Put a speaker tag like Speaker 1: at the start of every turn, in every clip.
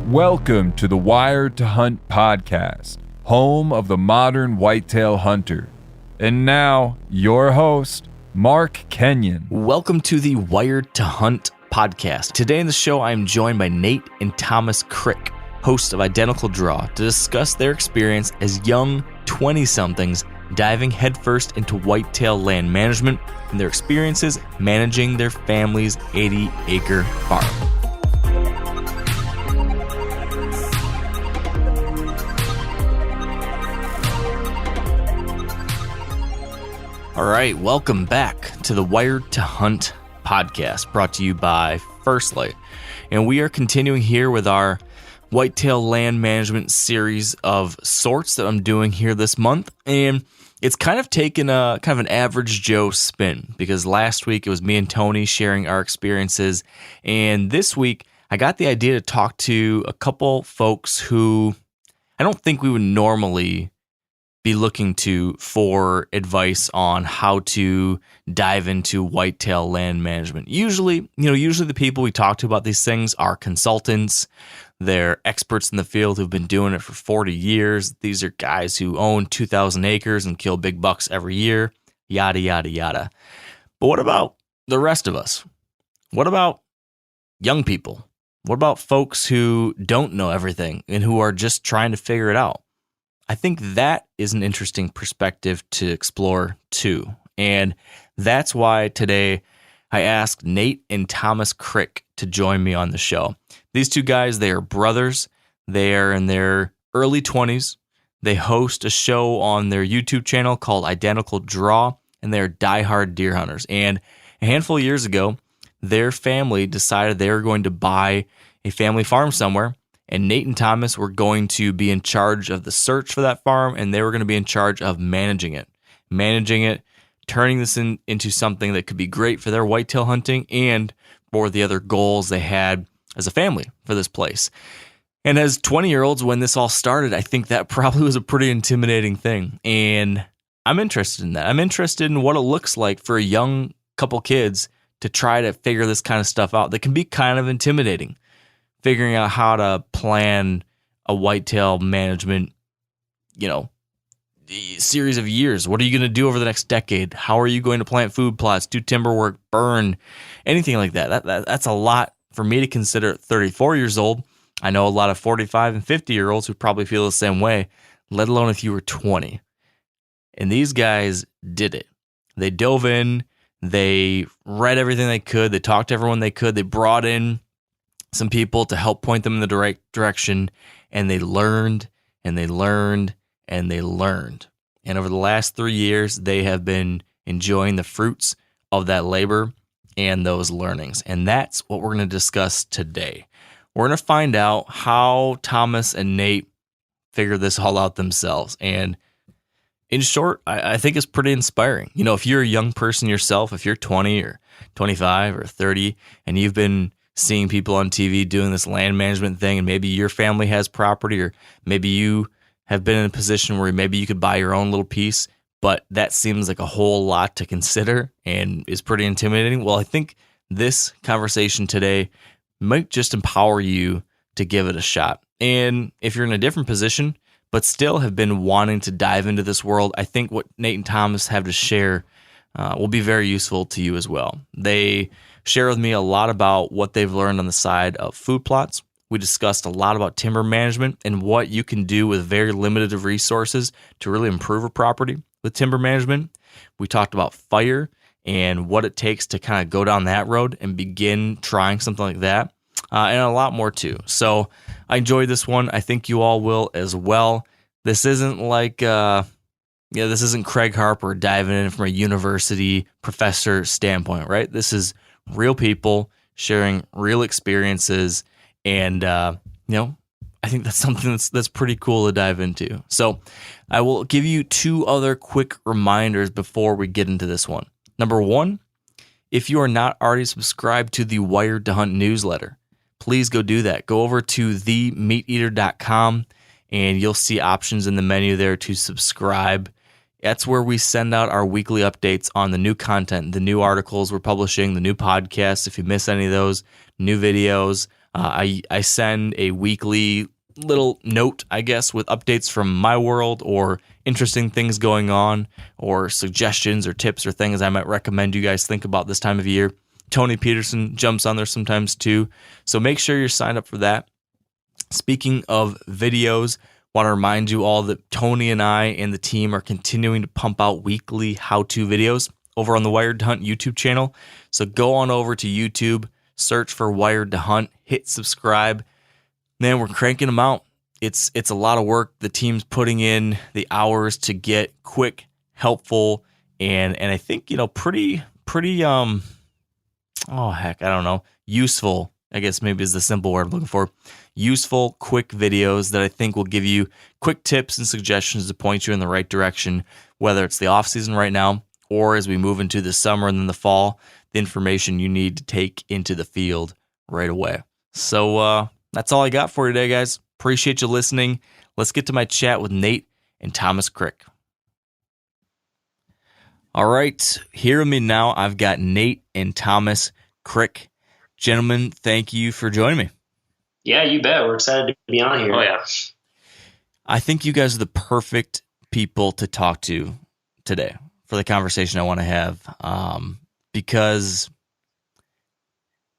Speaker 1: Welcome to the Wired to Hunt podcast, home of the modern whitetail hunter. And now, your host, Mark Kenyon.
Speaker 2: Welcome to the Wired to Hunt podcast. Today in the show, I am joined by Nate and Thomas Krick, hosts of Identical Draw, to discuss their experience as young 20-somethings diving headfirst into whitetail land management and their experiences managing their family's 80-acre farm. All right, welcome back to the Wired to Hunt podcast, brought to you by Firstly. And we are continuing here with our whitetail land management series of sorts that I'm doing here this month. And it's kind of taken a kind of an average Joe spin, because last week it was me and Tony sharing our experiences. And this week I got the idea to talk to a couple folks who I don't think we would normally be looking to for advice on how to dive into whitetail land management. Usually the people we talk to about these things are consultants. They're experts in the field who've been doing it for 40 years. These are guys who own 2,000 acres and kill big bucks every year, yada, yada, yada. But what about the rest of us? What about young people? What about folks who don't know everything and who are just trying to figure it out? I think that is an interesting perspective to explore too. And that's why today I asked Nate and Thomas Krick to join me on the show. These two guys, they are brothers. They are in their early 20s. They host a show on their YouTube channel called Identical Draw, and they're diehard deer hunters. And a handful of years ago, their family decided they were going to buy a family farm somewhere. And Nate and Thomas were going to be in charge of the search for that farm, and they were going to be in charge of managing it, turning this into something that could be great for their whitetail hunting and for the other goals they had as a family for this place. And as 20-year-olds, when this all started, I think that probably was a pretty intimidating thing. And I'm interested in that. I'm interested in what it looks like for a young couple kids to try to figure this kind of stuff out that can be kind of intimidating. Figuring out how to plan a whitetail management, series of years. What are you going to do over the next decade? How are you going to plant food plots, do timber work, burn, anything like that? That's a lot for me to consider at 34 years old. I know a lot of 45 and 50-year-olds who probably feel the same way, let alone if you were 20. And these guys did it. They dove in. They read everything they could. They talked to everyone they could. They brought in some people to help point them in the right direction, and they learned, and they learned, and they learned. And over the last 3 years, they have been enjoying the fruits of that labor and those learnings. And that's what we're going to discuss today. We're going to find out how Thomas and Nate figured this all out themselves. And in short, I think it's pretty inspiring. If you're a young person yourself, if you're 20 or 25 or 30, and you've been seeing people on TV doing this land management thing, and maybe your family has property, or maybe you have been in a position where maybe you could buy your own little piece, but that seems like a whole lot to consider and is pretty intimidating. Well, I think this conversation today might just empower you to give it a shot. And if you're in a different position, but still have been wanting to dive into this world, I think what Nate and Thomas have to share will be very useful to you as well. They share with me a lot about what they've learned on the side of food plots. We discussed a lot about timber management and what you can do with very limited of resources to really improve a property with timber management. We talked about fire and what it takes to kind of go down that road and begin trying something like that, and a lot more too. So I enjoyed this one. I think you all will as well. This isn't like, this isn't Craig Harper diving in from a university professor standpoint, right? This is real people sharing real experiences, and I think that's something that's pretty cool to dive into. So I will give you two other quick reminders before we get into this one. Number one, if you are not already subscribed to the Wired to Hunt newsletter, please go do that. Go over to themeateater.com, and you'll see options in the menu there to subscribe. That's where we send out our weekly updates on the new content, the new articles we're publishing, the new podcasts. If you miss any of those, new videos, I send a weekly little note, I guess, with updates from my world or interesting things going on or suggestions or tips or things I might recommend you guys think about this time of year. Tony Peterson jumps on there sometimes too. So make sure you're signed up for that. Speaking of videos, want to remind you all that Tony and I and the team are continuing to pump out weekly how-to videos over on the Wired to Hunt YouTube channel. So go on over to YouTube, search for Wired to Hunt, hit subscribe. Man, we're cranking them out. It's a lot of work. The team's putting in the hours to get quick, helpful, and I think, pretty useful, I guess maybe is the simple word I'm looking for. Useful, quick videos that I think will give you quick tips and suggestions to point you in the right direction, whether it's the off season right now or as we move into the summer and then the fall, the information you need to take into the field right away. So that's all I got for you today, guys. Appreciate you listening. Let's get to my chat with Nate and Thomas Krick. All right, here with me now, I've got Nate and Thomas Krick. Gentlemen, thank you for joining me.
Speaker 3: Yeah, you bet. We're excited to be on here.
Speaker 2: Oh, yeah. I think you guys are the perfect people to talk to today for the conversation I want to have, because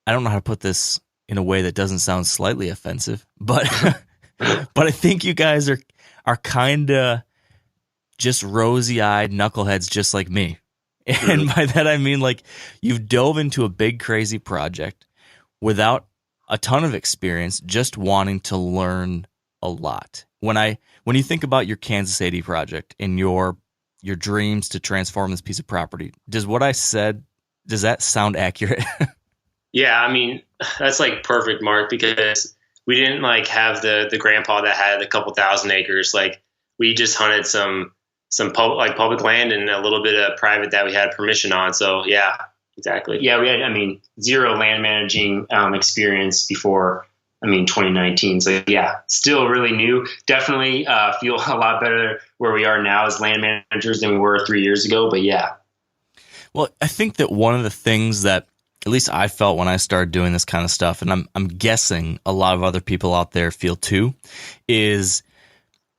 Speaker 2: I don't know how to put this in a way that doesn't sound slightly offensive, but but I think you guys are kind of just rosy-eyed knuckleheads just like me. And by that I mean, like, you've dove into a big crazy project without a ton of experience, just wanting to learn a lot. When you think about your Kansas AD project and your dreams to transform this piece of property, does what I said, does that sound accurate?
Speaker 3: Yeah, I mean, that's like perfect, Mark, because we didn't like have the grandpa that had a couple thousand acres. Like, we just hunted some public land and a little bit of private that we had permission on. So yeah, exactly. Yeah, we had, zero land managing experience before, 2019. So yeah, still really new. Definitely feel a lot better where we are now as land managers than we were 3 years ago. But yeah.
Speaker 2: Well, I think that one of the things that at least I felt when I started doing this kind of stuff, and I'm guessing a lot of other people out there feel too, is,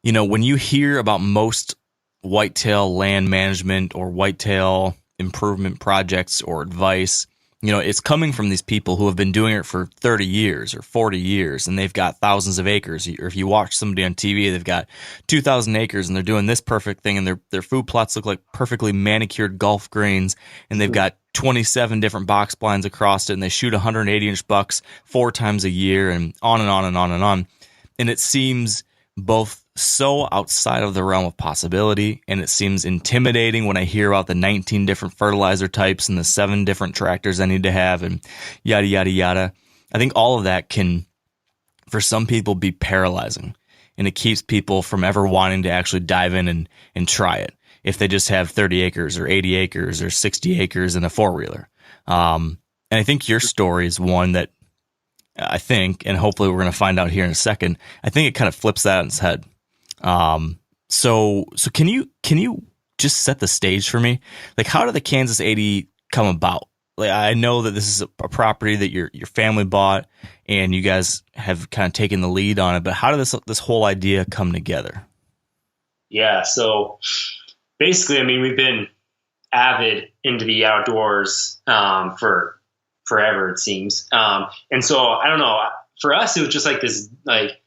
Speaker 2: when you hear about most whitetail land management or whitetail improvement projects or advice, it's coming from these people who have been doing it for 30 years or 40 years, and they've got thousands of acres. Or if you watch somebody on TV, they've got 2,000 acres and they're doing this perfect thing, and their food plots look like perfectly manicured golf greens, and they've got 27 different box blinds across it, and they shoot 180-inch bucks 4 times a year, and on and on and on and on. And it seems both so outside of the realm of possibility, and it seems intimidating when I hear about the 19 different fertilizer types and the 7 different tractors I need to have and yada, yada, yada. I think all of that can, for some people, be paralyzing, and it keeps people from ever wanting to actually dive in and try it if they just have 30 acres or 80 acres or 60 acres and a 4-wheeler. And I think your story is one that I think, and hopefully we're going to find out here in a second, I think it kind of flips that on its head. So can you just set the stage for me? Like, how did the Kansas 80 come about? Like, I know that this is a property that your family bought and you guys have kind of taken the lead on it, but how did this whole idea come together?
Speaker 3: Yeah. So basically, we've been avid into the outdoors, for forever, it seems. And so I don't know, for us, it was just like this, like,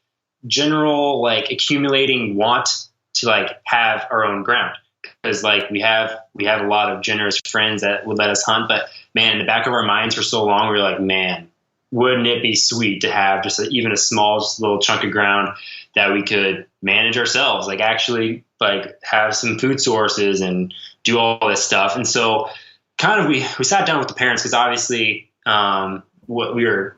Speaker 3: general, like, accumulating want to, like, have our own ground, because, like, we have a lot of generous friends that would let us hunt, but man, in the back of our minds for so long, we were like, man, wouldn't it be sweet to have just even a small, just little chunk of ground that we could manage ourselves, like, actually, like, have some food sources and do all this stuff. And so kind of we sat down with the parents, because obviously we were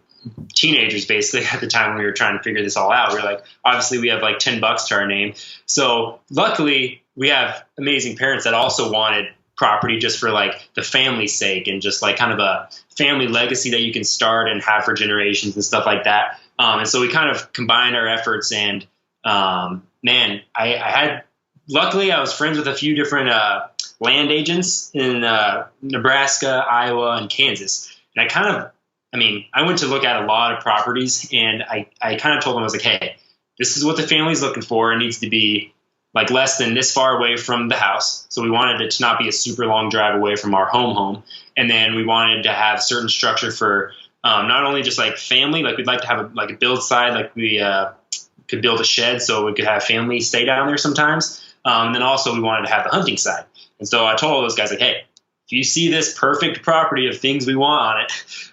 Speaker 3: teenagers basically at the time when we were trying to figure this all out. We were like, obviously we have like $10 to our name. So luckily we have amazing parents that also wanted property just for like the family's sake and just like kind of a family legacy that you can start and have for generations and stuff like that. And so we kind of combined our efforts, and luckily I was friends with a few different land agents in Nebraska, Iowa, and Kansas. And I kind of I mean, I went to look at a lot of properties, and I kind of told them, I was like, hey, this is what the family's looking for. It needs to be like less than this far away from the house. So we wanted it to not be a super long drive away from our home. And then we wanted to have certain structure for not only just like family, like we'd like to have a build side, like we could build a shed so we could have family stay down there sometimes. And then also we wanted to have the hunting side. And so I told all those guys, like, hey, if you see this perfect property of things we want on it,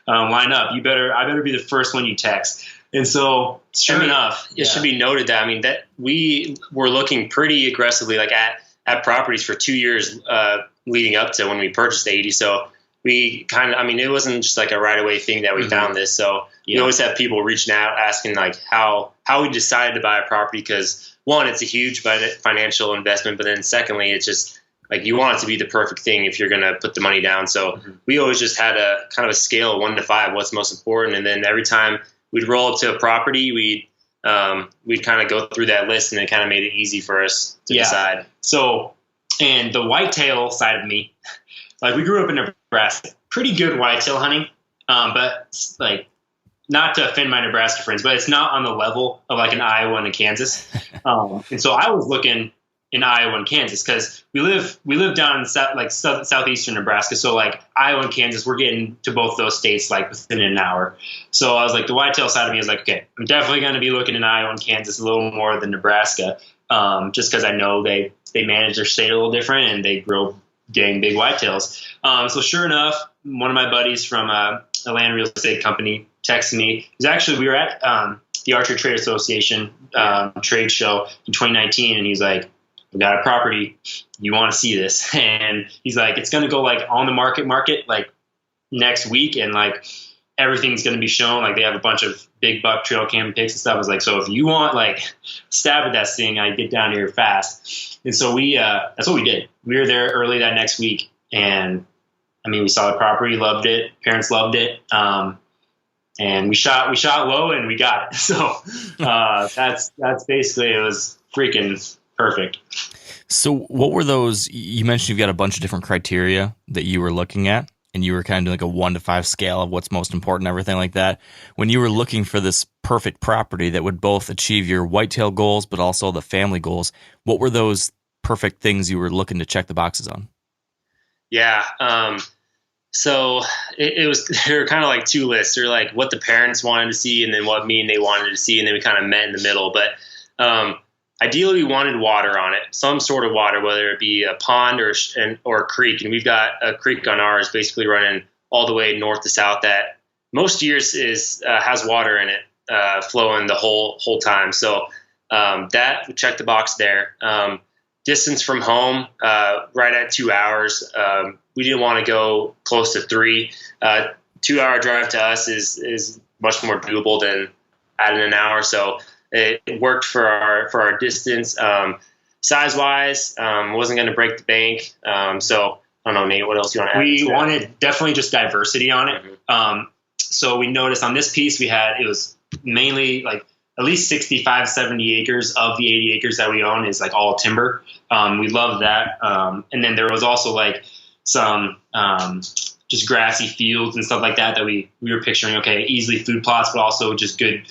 Speaker 3: line up. I better be the first one you text. And so, sure enough,
Speaker 4: it should be noted that that we were looking pretty aggressively, like at properties for 2 years leading up to when we purchased the 80. So we kind of, it wasn't just like a right away thing that we found this. So we always have people reaching out asking like how we decided to buy a property, because one, it's a huge financial investment, but then secondly, it's just like you want it to be the perfect thing if you're going to put the money down. So we always just had a kind of a scale of 1 to 5, what's most important, and then every time we'd roll up to a property, we'd kind of go through that list, and it kind of made it easy for us to decide.
Speaker 3: So, and the whitetail side of me, like we grew up in Nebraska, pretty good whitetail hunting, but like not to offend my Nebraska friends, but it's not on the level of like an Iowa and a Kansas. And so I was looking in Iowa and Kansas, because we live down in southeastern Nebraska. So like Iowa and Kansas, we're getting to both those states like within an hour. So I was like, the whitetail side of me is like, okay, I'm definitely going to be looking in Iowa and Kansas a little more than Nebraska, just because I know they manage their state a little different and they grow dang big whitetails. So sure enough, one of my buddies from a land real estate company texted me. We were at the Archery Trade Association trade show in 2019, and he's like, we got a property, you want to see this? And he's like, it's going to go like on the market like next week, and like everything's going to be shown. Like they have a bunch of big buck trail cam pics and stuff. I was like, so if you want like stab at that thing, I get down here fast. And so that's what we did. We were there early that next week, and we saw the property, loved it, parents loved it, and we shot low and we got it. So that's basically, it was freaking perfect.
Speaker 2: So what were those? You mentioned you've got a bunch of different criteria that you were looking at, and you were kind of doing like a 1 to 5 scale of what's most important, everything like that. When you were looking for this perfect property that would both achieve your whitetail goals, but also the family goals, what were those perfect things you were looking to check the boxes on?
Speaker 4: Yeah. So it was, there were kind of like 2 lists. There were like what the parents wanted to see, and then what me and they wanted to see. And then we kind of met in the middle, but, ideally, we wanted water on it, some sort of water, whether it be a pond or a creek. And we've got a creek on ours, basically running all the way north to south, that most years has water in it, flowing the whole time. So that we checked the box there. Distance from home, right at 2 hours. We didn't want to go close to 3. 2-hour drive to us is much more doable than adding an hour. So it worked for our distance. Size wise, wasn't going to break the bank. So I don't know, Nate, what else do you want to add?
Speaker 3: We wanted definitely just diversity on it. So we noticed on this piece it was mainly like at least 65, 70 acres of the 80 acres that we own is like all timber. We love that. And then there was also like some just grassy fields and stuff like that we were picturing, okay, easily food plots, but also just a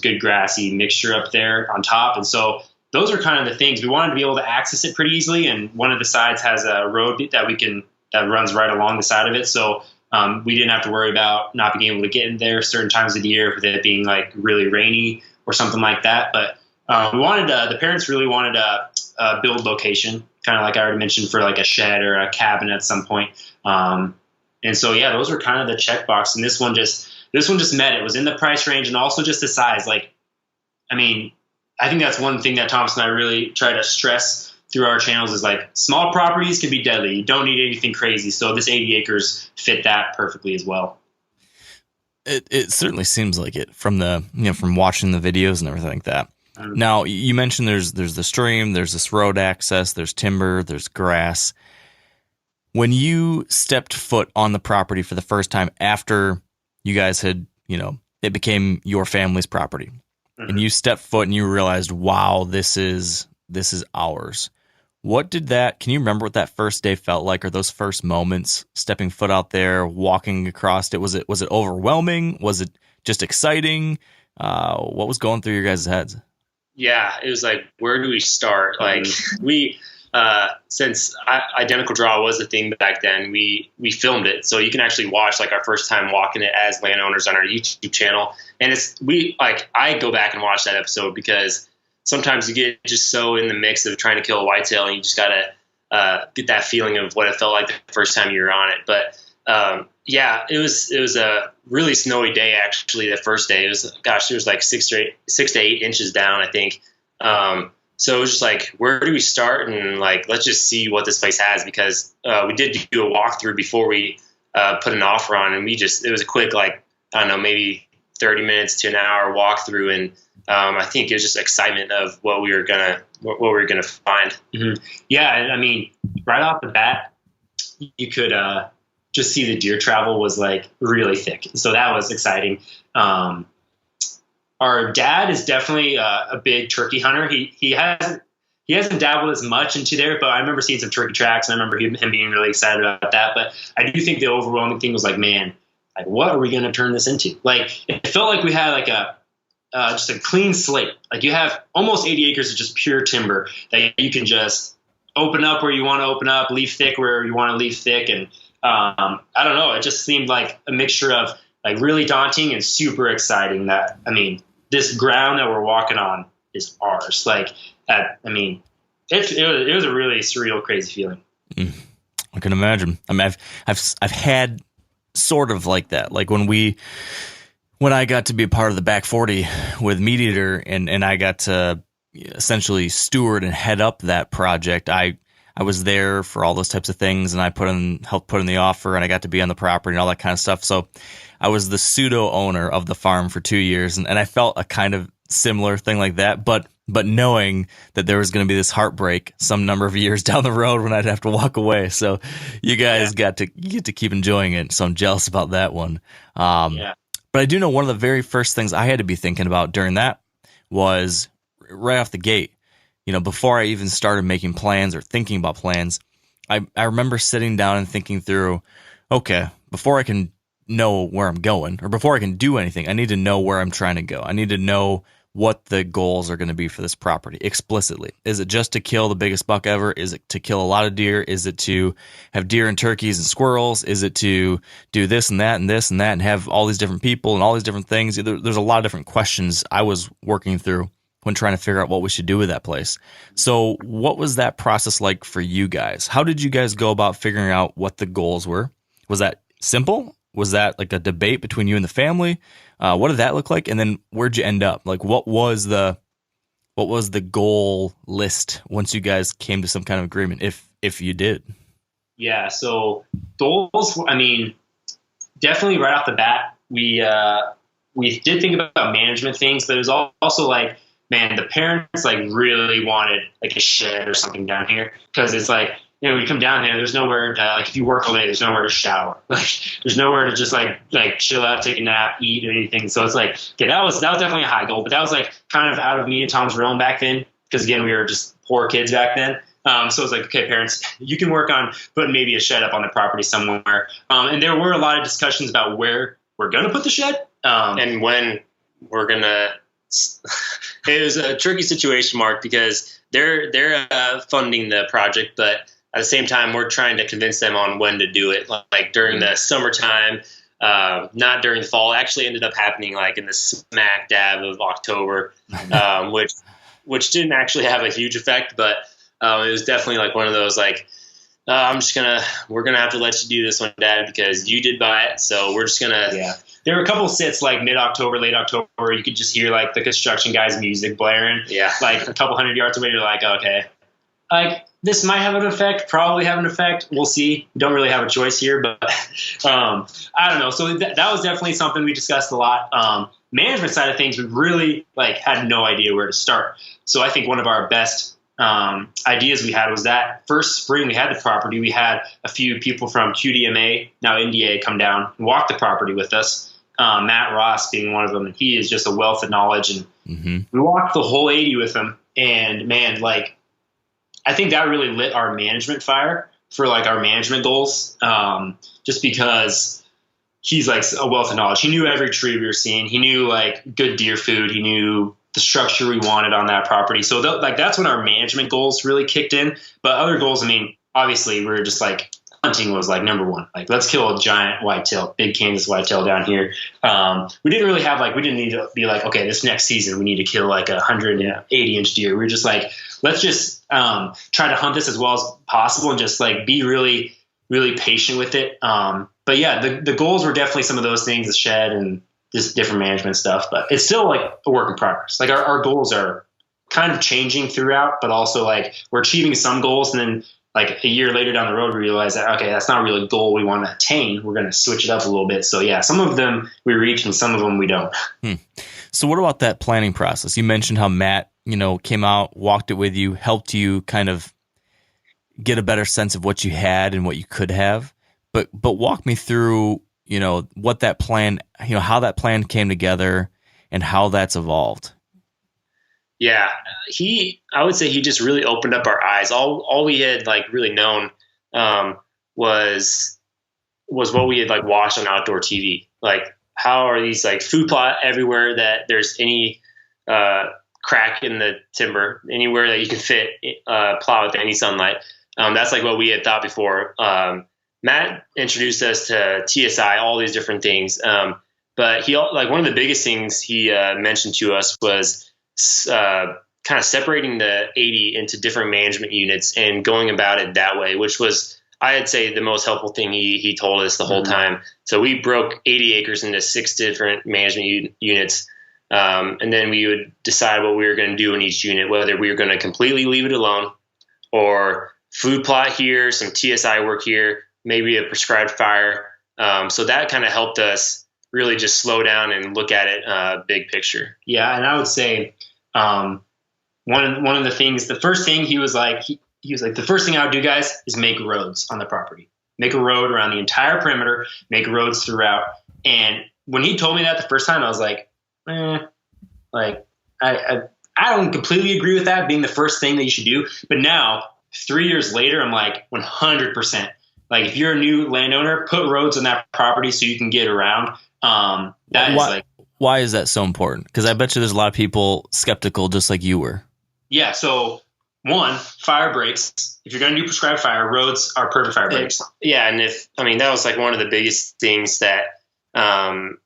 Speaker 3: good grassy mixture up there on top. And so those are kind of the things we wanted to be able to access it pretty easily. And one of the sides has a road that runs right along the side of it. So we didn't have to worry about not being able to get in there certain times of the year, with it being like really rainy or something like that. But the parents really wanted a build location, kind of like I already mentioned, for like a shed or a cabin at some point. And so, yeah, those were kind of the checkbox. And this one just met it. It was in the price range, and also just the size. Like, I think that's one thing that Thomas and I really try to stress through our channels is like small properties can be deadly. You don't need anything crazy. So this 80 acres fit that perfectly as well.
Speaker 2: It certainly seems like it from from watching the videos and everything like that. Now, you mentioned there's the stream, there's this road access, there's timber, there's grass. When you stepped foot on the property for the first time after you guys had, it became your family's property, and you stepped foot and you realized, wow, this is ours. Can you remember what that first day felt like, or those first moments stepping foot out there, walking across it? Was it overwhelming? Was it just exciting? What was going through your guys' heads?
Speaker 4: Yeah, it was like, where do we start? Like we, since identical draw was a thing back then, we filmed it. So you can actually watch like our first time walking it as landowners on our YouTube channel. And I go back and watch that episode because sometimes you get just so in the mix of trying to kill a whitetail and you just got to get that feeling of what it felt like the first time you were on it. But yeah, it was a really snowy day. Actually, the first day, it was like 6 to 8 inches down, I think. So it was just like, where do we start? And like, let's just see what this place has, because we did do a walkthrough before we put an offer on, and it was a quick, like, I don't know, maybe 30 minutes to an hour walkthrough, and I think it was just excitement of what we were gonna find.
Speaker 3: Mm-hmm. Yeah, and I mean, right off the bat, you could just see the deer travel was like really thick, so that was exciting. Our dad is definitely a big turkey hunter. He hasn't dabbled as much into there, but I remember seeing some turkey tracks, and I remember him being really excited about that. But I do think the overwhelming thing was like, man, like, what are we going to turn this into? Like, it felt like we had like just a clean slate. Like, you have almost 80 acres of just pure timber that you can just open up where you want to open up, leave thick where you want to leave thick. And I don't know, it just seemed like a mixture of like really daunting and super exciting. That, I mean, this ground that we're walking on is ours. Like, I mean, it was a really surreal, crazy feeling.
Speaker 2: I can imagine. I mean, I've had sort of like that. Like when I got to be a part of the Back 40 with Meat Eater, and I got to essentially steward and head up that project. I was there for all those types of things, and I helped put in the offer, and I got to be on the property and all that kind of stuff. So I was the pseudo owner of the farm for 2 years, and I felt a kind of similar thing like that, but knowing that there was going to be this heartbreak some number of years down the road when I'd have to walk away. So you guys get to keep enjoying it. So I'm jealous about that one. But I do know one of the very first things I had to be thinking about during that was right off the gate. You know, before I even started making plans or thinking about plans, I remember sitting down and thinking through, okay, before I can know where I'm going, or before I can do anything, I need to know where I'm trying to go. I need to know what the goals are going to be for this property explicitly. Is it just to kill the biggest buck ever? Is it to kill a lot of deer? Is it to have deer and turkeys and squirrels? Is it to do this and that and this and that and have all these different people and all these different things? There's a lot of different questions I was working through when trying to figure out what we should do with that place. So what was that process like for you guys? How did you guys go about figuring out what the goals were? Was that simple? Was that like a debate between you and the family? What did that look like? And then where'd you end up? Like, what was the goal list once you guys came to some kind of agreement, if you did?
Speaker 3: Yeah. So goals, I mean, definitely right off the bat, we did think about management things, but it was also like, man, the parents like really wanted like a shed or something down here, because it's like, you know, when you come down here, there's nowhere to, like, if you work all day, there's nowhere to shower. Like, there's nowhere to just like chill out, take a nap, eat, or anything. So it's like, okay, that was definitely a high goal, but that was like kind of out of me and Tom's realm back then, because again, we were just poor kids back then. So it's like, okay, parents, you can work on putting maybe a shed up on the property somewhere. And there were a lot of discussions about where we're going to put the shed.
Speaker 4: And when we're going to, it was a tricky situation, Mark, because they're funding the project, but at the same time, we're trying to convince them on when to do it. Like during the summertime, not during the fall. It actually ended up happening like in the smack dab of October, which didn't actually have a huge effect, but it was definitely like one of those like, we're gonna have to let you do this one, Dad, because you did buy it. So we're just gonna.
Speaker 3: Yeah. There were a couple sits like mid-October, late October. You could just hear like the construction guys' music blaring. Yeah. Like a couple hundred yards away, you're like, okay, like this might have an effect, probably have an effect. We'll see. We don't really have a choice here, but I don't know. So that was definitely something we discussed a lot. Management side of things, we really like had no idea where to start. So I think one of our best ideas we had was that first spring we had the property, we had a few people from QDMA, now NDA, come down and walk the property with us. Matt Ross being one of them, and he is just a wealth of knowledge. And we walked the whole 80 with him, and man, like I think that really lit our management fire for like our management goals. Just because he's like a wealth of knowledge. He knew every tree we were seeing. He knew like good deer food. He knew the structure we wanted on that property. So like that's when our management goals really kicked in. But other goals, I mean, obviously we were just like, hunting was like number one. Like, let's kill a giant whitetail, big Kansas whitetail down here. We didn't really have like, we didn't need to be like, okay, this next season we need to kill like 180-inch deer. We were just like, let's just try to hunt this as well as possible and just like be really, really patient with it. But yeah, the goals were definitely some of those things, the shed and just different management stuff. But it's still like a work in progress. Like our goals are kind of changing throughout, but also like we're achieving some goals and then like a year later down the road, we realize that, okay, that's not really a goal we want to attain. We're going to switch it up a little bit. So yeah, some of them we reach and some of them we don't.
Speaker 2: So what about that planning process? You mentioned how Matt, came out, walked it with you, helped you kind of get a better sense of what you had and what you could have. But walk me through, what that plan, how that plan came together and how that's evolved.
Speaker 4: Yeah, I would say he just really opened up our eyes. All we had like really known was what we had like watched on outdoor TV. Like, how are these like food plot everywhere that there's any crack in the timber, anywhere that you can fit plow with any sunlight. That's like what we had thought before. Matt introduced us to TSI, all these different things. But he like one of the biggest things he mentioned to us was kind of separating the 80 into different management units and going about it that way, which was, I'd say, the most helpful thing he told us the whole time. So we broke 80 acres into 6 different management units. And then we would decide what we were going to do in each unit, whether we were going to completely leave it alone or food plot here, some TSI work here, maybe a prescribed fire. So that kind of helped us really just slow down and look at it big picture.
Speaker 3: Yeah, and I would say one of the things, the first thing he was like, the first thing I would do, guys, is make roads on the property. Make a road around the entire perimeter, make roads throughout. And when he told me that the first time, I was like, I don't completely agree with that being the first thing that you should do. But now, 3 years later, I'm like 100%. Like, if you're a new landowner, put roads on that property so you can get around.
Speaker 2: Why is that so important? Because I bet you there's a lot of people skeptical, just like you were.
Speaker 3: Yeah. So, one, fire breaks. If you're going to do prescribed fire, roads are perfect fire breaks.
Speaker 4: Yeah, and that was like one of the biggest things that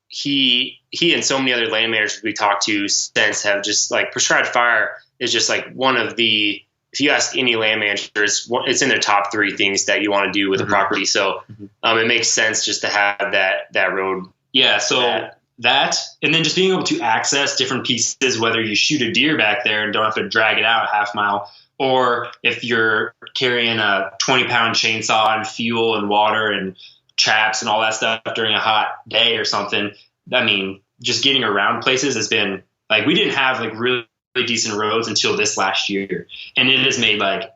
Speaker 4: he and so many other land managers we talked to since have just like prescribed fire is just like one of the, if you ask any land managers, it's in their top 3 things that you want to do with a property. So it makes sense just to have that road.
Speaker 3: Yeah. So that, and then just being able to access different pieces, whether you shoot a deer back there and don't have to drag it out a half mile, or if you're carrying a 20-pound chainsaw and fuel and water and chaps and all that stuff during a hot day or something. I mean, just getting around places has been like, we didn't have like really decent roads until this last year. And it has made like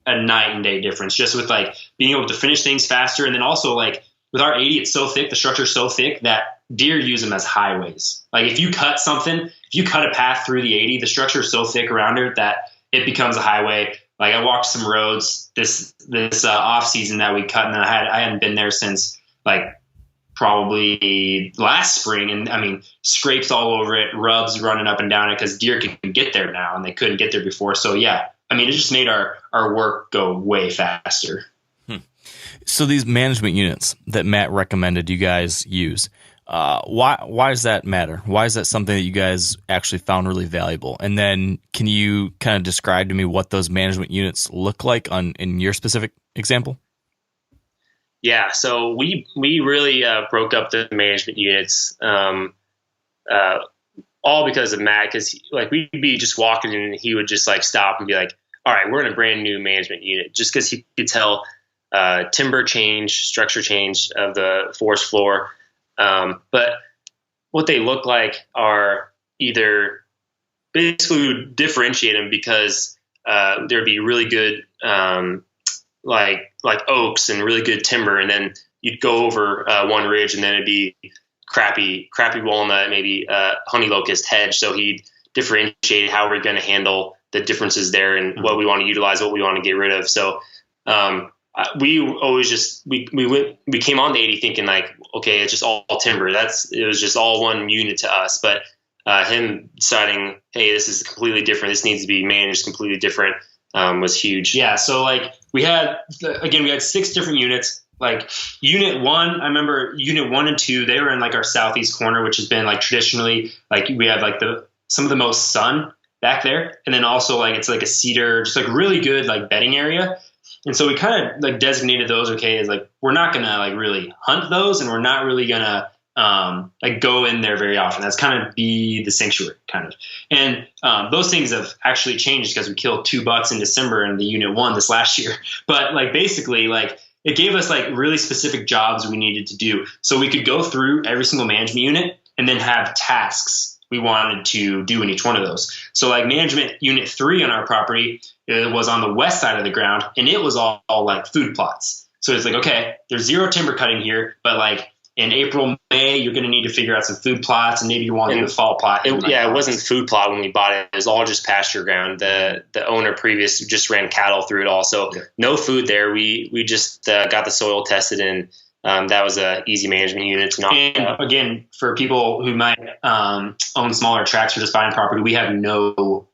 Speaker 3: a night and day difference just with like being able to finish things faster. And then also like with our 80, it's so thick, the structure's so thick that deer use them as highways. Like if you cut a path through the 80, the structure is so thick around it that it becomes a highway. Like I walked some roads this off season that we cut, and I hadn't been there since like probably last spring. And I mean, scrapes all over it, rubs running up and down it because deer can get there now and they couldn't get there before. So yeah, I mean, it just made our work go way faster.
Speaker 2: So these management units that Matt recommended you guys use, why does that matter? Why is that something that you guys actually found really valuable? And then can you kind of describe to me what those management units look like in your specific example?
Speaker 4: Yeah, so we really broke up the management units, all because of Matt. Because like we'd be just walking and he would just like stop and be like, "All right, we're in a brand new management unit," just because he could tell timber change, structure change of the forest floor. But what they look like are either basically would differentiate them because there'd be really good like oaks and really good timber, and then you'd go over one ridge and then it'd be crappy walnut, maybe honey locust hedge. So he'd differentiate how we're going to handle the differences there and what we want to utilize, what we want to get rid of. So, we always we came on the 80 thinking like, okay, it's just all timber. It was just all one unit to us. But him deciding, hey, this is completely different. This needs to be managed completely different, was huge.
Speaker 3: Yeah. So like we had 6 different units. Like unit 1, I remember unit 1 and 2, they were in like our southeast corner, which has been like traditionally, like we have like some of the most sun back there. And then also like, it's like a cedar, just like really good like bedding area. And so we kind of like designated those, okay, as like, we're not going to like really hunt those, and we're not really going to like go in there very often. That's kind of be the sanctuary kind of. And those things have actually changed because we killed 2 bucks in December in the unit 1 this last year. But like basically like it gave us like really specific jobs we needed to do. So we could go through every single management unit and then have tasks we wanted to do in each one of those. So like management unit 3 on our property, it was on the west side of the ground, and it was all like food plots. So it's like, okay, there's 0 timber cutting here, but like in April, May, you're going to need to figure out some food plots, and maybe you want to do a fall plot.
Speaker 4: It wasn't food plot when we bought it. It was all just pasture ground. The owner previous just ran cattle through it all. So no food there. We just got the soil tested, and that was a easy management unit to knock.
Speaker 3: And again, for people who might own smaller tracts or just buying property, we have no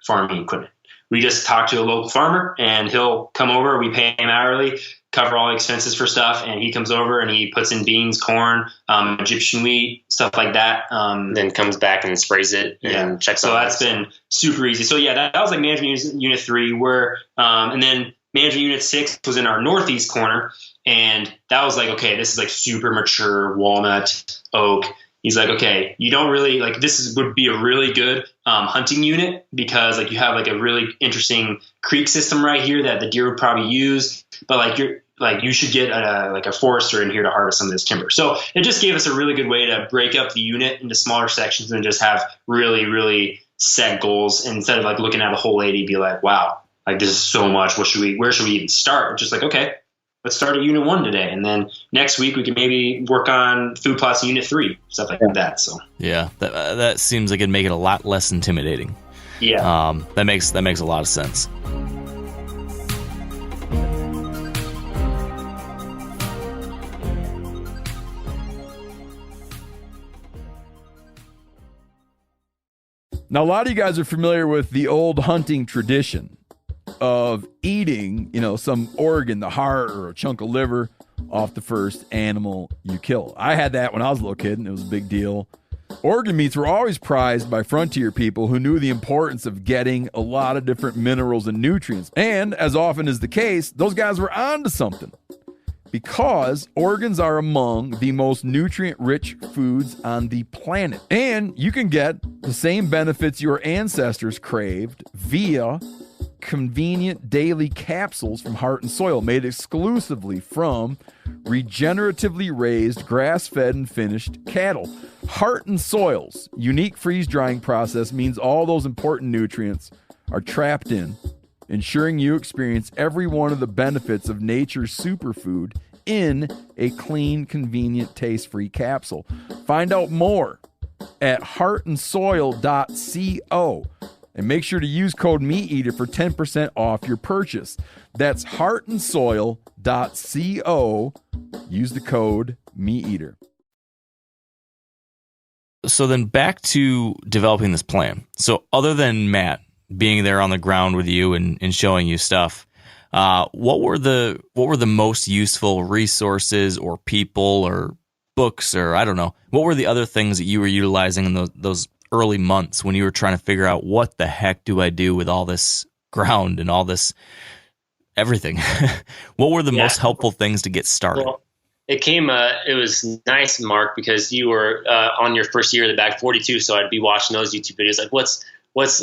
Speaker 3: farming equipment. We just talk to a local farmer, and he'll come over. We pay him hourly, cover all expenses for stuff, and he comes over and he puts in beans, corn, Egyptian wheat, stuff like that.
Speaker 4: Then comes back and sprays it and checks.
Speaker 3: So that's been super easy. So yeah, that was like management unit 3, where and then management unit 6 was in our northeast corner, and that was like, okay, this is like super mature walnut, oak. He's like, okay, you don't really like would be a really good hunting unit, because like you have like a really interesting creek system right here that the deer would probably use, but like you should get a forester in here to harvest some of this timber. So it just gave us a really good way to break up the unit into smaller sections and just have really, really set goals, instead of like looking at a whole 80, be like, wow, like this is so much. Where should we even start? Just like, okay, let's start at unit 1 today, and then next week we can maybe work on food plots in unit 3, stuff like that. So
Speaker 2: yeah, that seems like it'd make it a lot less intimidating.
Speaker 3: Yeah,
Speaker 2: that makes a lot of sense.
Speaker 1: Now, a lot of you guys are familiar with the old hunting tradition of eating, some organ, the heart or a chunk of liver off the first animal you kill. I had that when I was a little kid, and it was a big deal. Organ meats were always prized by frontier people who knew the importance of getting a lot of different minerals and nutrients. And as often is the case, those guys were onto something, because organs are among the most nutrient-rich foods on the planet. And you can get the same benefits your ancestors craved via convenient daily capsules from Heart and Soil, made exclusively from regeneratively raised, grass-fed, and finished cattle. Heart and Soil's unique freeze-drying process means all those important nutrients are trapped in, ensuring you experience every one of the benefits of nature's superfood in a clean, convenient, taste-free capsule. Find out more at heartandsoil.co, and make sure to use code MeatEater for 10% off your purchase. That's heartandsoil.co. Use the code MeatEater.
Speaker 2: So then back to developing this plan. So other than Matt being there on the ground with you and showing you stuff, what were the most useful resources or people or books, or I don't know, what were the other things that you were utilizing in those early months when you were trying to figure out what the heck do I do with all this ground and all this everything? What were the most helpful things to get started?
Speaker 4: Well, it was nice, Mark, because you were on your first year of the back 42. So I'd be watching those YouTube videos like, what's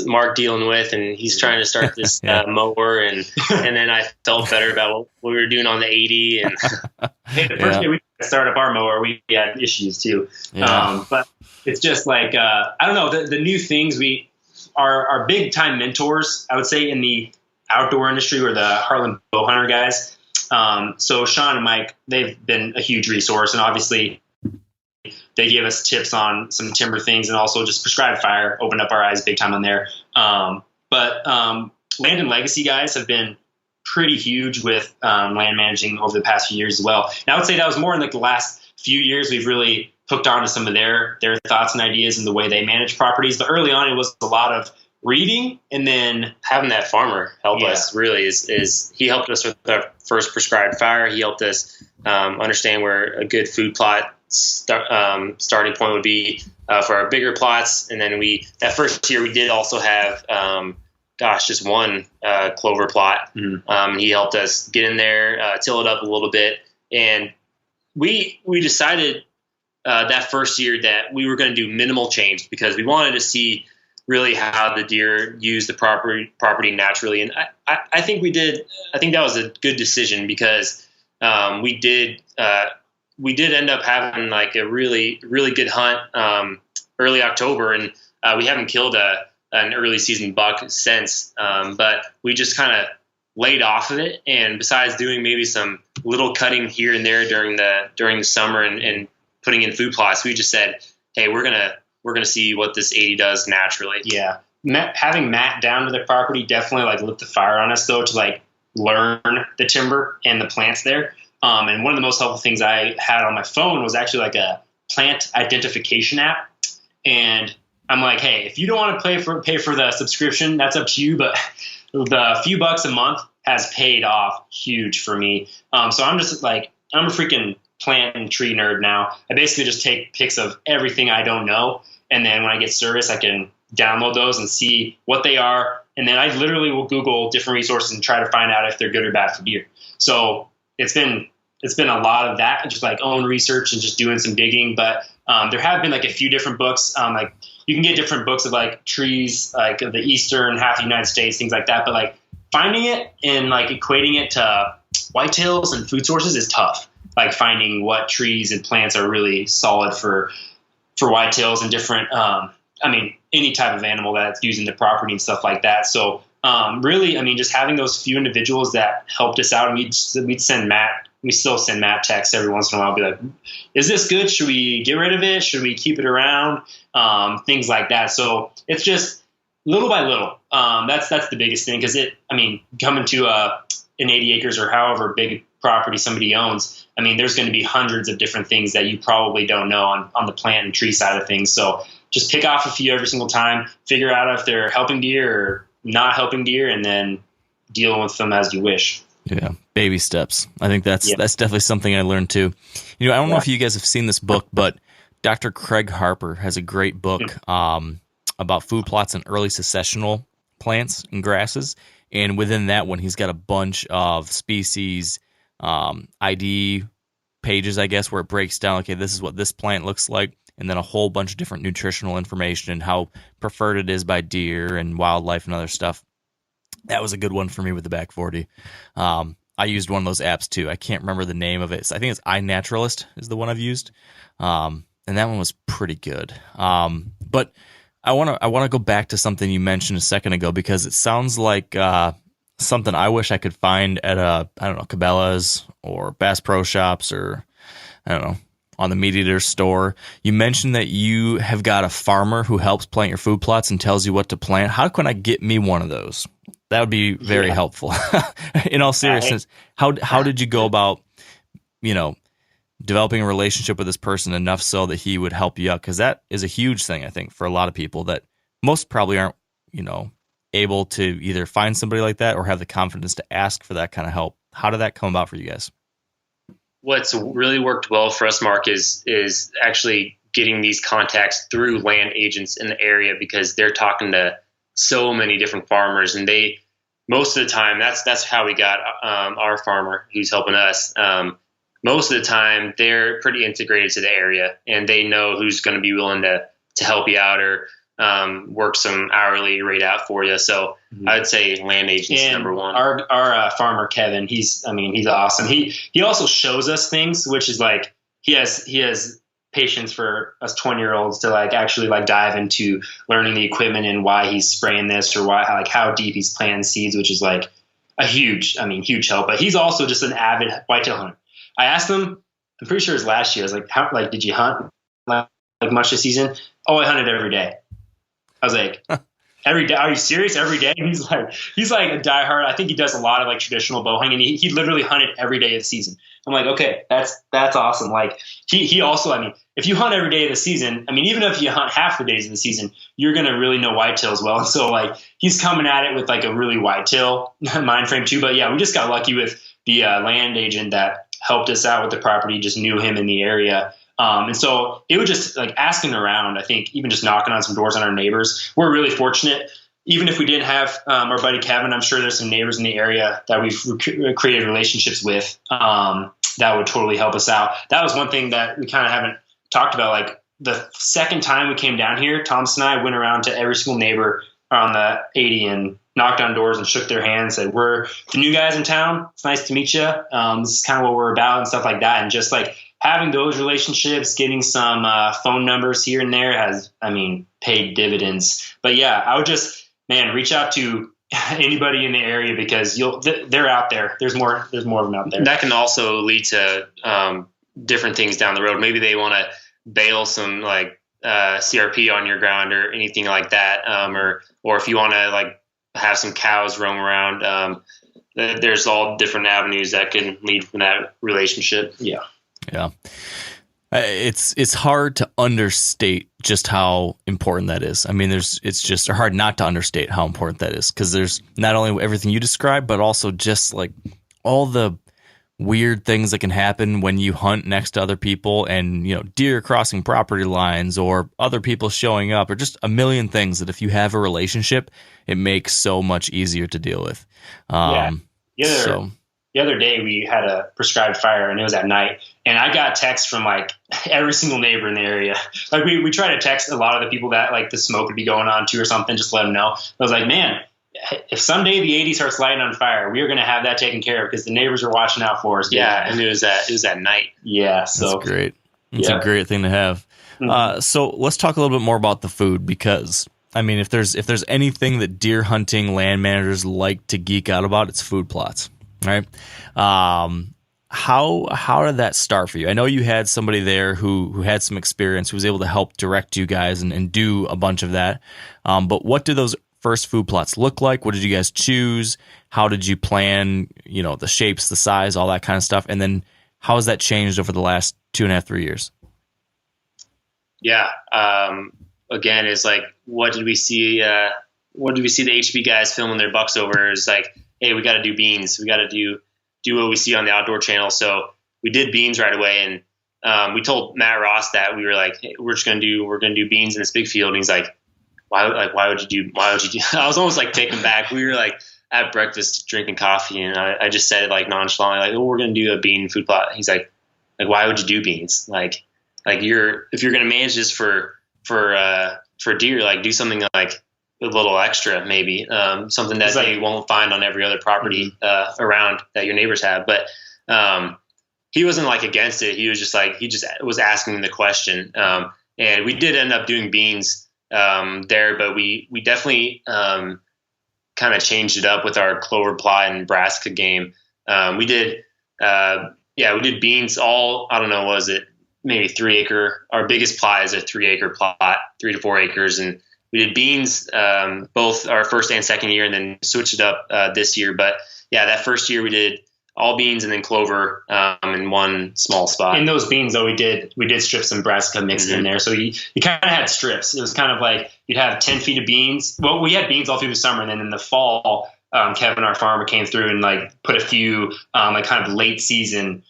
Speaker 4: Mark dealing with? And he's trying to start this mower. And then I felt better about what we were doing on the 80. And
Speaker 3: hey, the first day we started up our mower, we had issues too.
Speaker 2: Yeah.
Speaker 3: But it's just like, I don't know, the new things our big time mentors, I would say, in the outdoor industry were the Heartland bow hunter guys. So Sean and Mike, they've been a huge resource, and obviously they gave us tips on some timber things, and also just prescribed fire opened up our eyes big time on there. But land and legacy guys have been pretty huge with land managing over the past few years as well. And I would say that was more in like the last few years we've really hooked on to some of their thoughts and ideas and the way they manage properties. But early on, it was a lot of reading, and then
Speaker 4: having that farmer help us really is he helped us with our first prescribed fire. He helped us understand where a good food plot starting point would be for our bigger plots. And then that first year we did also have just one clover plot. He helped us get in there, till it up a little bit, and we decided that first year that we were going to do minimal change because we wanted to see really how the deer use the property naturally. And I think that was a good decision because we did end up having like a really, really good hunt early October, and we haven't killed an early season buck since, but we just kind of laid off of it. And besides doing maybe some little cutting here and there during the summer and putting in food plots, we just said, hey, we're gonna see what this 80 does naturally.
Speaker 3: Yeah, having Matt down to the property definitely like lit the fire on us though to like learn the timber and the plants there. And one of the most helpful things I had on my phone was actually like a plant identification app. And I'm like, hey, if you don't want to pay for the subscription, that's up to you. But the few bucks a month has paid off huge for me. So I'm just like, I'm a freaking plant and tree nerd now. I basically just take pics of everything I don't know. And then when I get service, I can download those and see what they are. And then I literally will Google different resources and try to find out if they're good or bad for deer. So it's been a lot of that, just like own research and just doing some digging. But there have been like a few different books. Like you can get different books of like trees, like the eastern half of the United States, things like that. But like finding it and like equating it to whitetails and food sources is tough. Like finding what trees and plants are really solid for whitetails and different, any type of animal that's using the property and stuff like that. So really, just having those few individuals that helped us out, and we'd send Matt. We still send Matt texts every once in a while, be like, is this good? Should we get rid of it? Should we keep it around? Things like that. So it's just little by little. That's the biggest thing. Cause coming to an 80 acres or however big property somebody owns, there's going to be hundreds of different things that you probably don't know on the plant and tree side of things. So just pick off a few every single time, figure out if they're helping deer or not helping deer, and then deal with them as you wish.
Speaker 2: Yeah, baby steps. I think that's definitely something I learned too. I don't know if you guys have seen this book, but Dr. Craig Harper has a great book about food plots and early successional plants and grasses. And within that one, he's got a bunch of species ID pages, I guess, where it breaks down, okay, this is what this plant looks like, and then a whole bunch of different nutritional information and how preferred it is by deer and wildlife and other stuff. That was a good one for me with the back 40. I used one of those apps too. I can't remember the name of it. So I think it's iNaturalist is the one I've used. And that one was pretty good. But I want to go back to something you mentioned a second ago, because it sounds like something I wish I could find at Cabela's or Bass Pro Shops, or on the Meat Eater store. You mentioned that you have got a farmer who helps plant your food plots and tells you what to plant. How can I get me one of those? That would be very helpful. In all seriousness, how did you go about, developing a relationship with this person enough so that he would help you out? Because that is a huge thing, I think, for a lot of people that most probably aren't, able to either find somebody like that or have the confidence to ask for that kind of help. How did that come about for you guys?
Speaker 4: What's really worked well for us, Mark, is actually getting these contacts through land agents in the area, because they're talking to so many different farmers, and they, most of the time, that's how we got our farmer who's helping us. Most of the time, they're pretty integrated to the area, and they know who's going to be willing to help you out or work some hourly rate out for you. So I'd say land agents number one.
Speaker 3: Our farmer Kevin, he's awesome. He also shows us things, which is like he has patience for us 20-year-olds to like actually like dive into learning the equipment and why he's spraying this or how deep he's planting seeds, which is like a huge help. But he's also just an avid whitetail hunter. I asked him, I'm pretty sure it was last year, I was like, how did you hunt like much this season? Oh, I hunted every day. I was like, Every day? Are you serious? Every day? He's like a diehard. I think he does a lot of like traditional bow hunting. He literally hunted every day of the season. I'm like, okay, that's awesome. Like he also, I mean, if you hunt every day of the season, I mean, even if you hunt half the days of the season, you're gonna really know whitetails well. And so like he's coming at it with like a really whitetail mind frame too. But yeah, we just got lucky with the land agent that helped us out with the property. Just knew him in the area. And so it was just like asking around, I think even just knocking on some doors on our neighbors. We're really fortunate. Even if we didn't have our buddy Kevin, I'm sure there's some neighbors in the area that we've created relationships with that would totally help us out. That was one thing that we kind of haven't talked about. Like the second time we came down here, Thomas and I went around to every single neighbor on the 80 and knocked on doors and shook their hands, said, we're the new guys in town. It's nice to meet you. This is kind of what we're about and stuff like that. And just like having those relationships, getting some phone numbers here and there has, I mean, paid dividends. But yeah, I would just, man, reach out to anybody in the area because they're out there. There's more of them out there.
Speaker 4: That can also lead to different things down the road. Maybe they want to bail some like CRP on your ground or anything like that. Or if you want to like have some cows roam around, there's all different avenues that can lead from that relationship.
Speaker 3: Yeah.
Speaker 2: Yeah. It's hard to understate just how important that is. I mean, it's just hard not to understate how important that is because there's not only everything you described, but also just like all the weird things that can happen when you hunt next to other people and, you know, deer crossing property lines or other people showing up or just a million things that if you have a relationship, it makes so much easier to deal with.
Speaker 3: The other day we had a prescribed fire and it was at night and I got texts from like every single neighbor in the area. Like we try to text a lot of the people that like the smoke would be going on to or something, just let them know. I was like, man, if someday the 80 starts lighting on fire, we are going to have that taken care of because the neighbors are watching out for us.
Speaker 4: Yeah. And it was at night.
Speaker 3: Yeah. So
Speaker 2: that's great. It's a great thing to have. Mm-hmm. So let's talk a little bit more about the food because I mean, if there's anything that deer hunting land managers like to geek out about, it's food plots. Right. How did that start for you? I know you had somebody there who had some experience, who was able to help direct you guys and do a bunch of that. But what did those first food plots look like? What did you guys choose? How did you plan, you know, the shapes, the size, all that kind of stuff? And then how has that changed over the last 2.5, 3 years?
Speaker 4: Yeah. Again, it's like, what did we see the HB guys filming their bucks over? It's like, hey, we got to do beans. We got to do what we see on the Outdoor Channel. So we did beans right away. And we told Matt Ross that we were like, hey, we're going to do beans in this big field. And he's like, why would you do? I was almost like taken back. We were like at breakfast drinking coffee. And I just said it like nonchalantly, like, oh, we're going to do a bean food plot. He's like, why would you do beans? Like if you're going to manage this for deer, like do something like a little extra, maybe something that they won't find on every other property around that your neighbors have. But he wasn't like against it. He was just like, he just was asking the question. And we did end up doing beans there, but we definitely kind of changed it up with our clover plot and Nebraska game. We did beans all, I don't know, was it maybe 3 acre? Our biggest plot is a 3 acre plot, 3 to 4 acres. And we did beans both our first and second year and then switched it up this year. But yeah, that first year we did all beans and then clover in one small spot.
Speaker 3: In those beans, though, we did strip some Nebraska mixed in there. So you kind of had strips. It was kind of like you'd have 10 feet of beans. Well, we had beans all through the summer. And then in the fall, Kevin, our farmer, came through and like put a few like kind of late season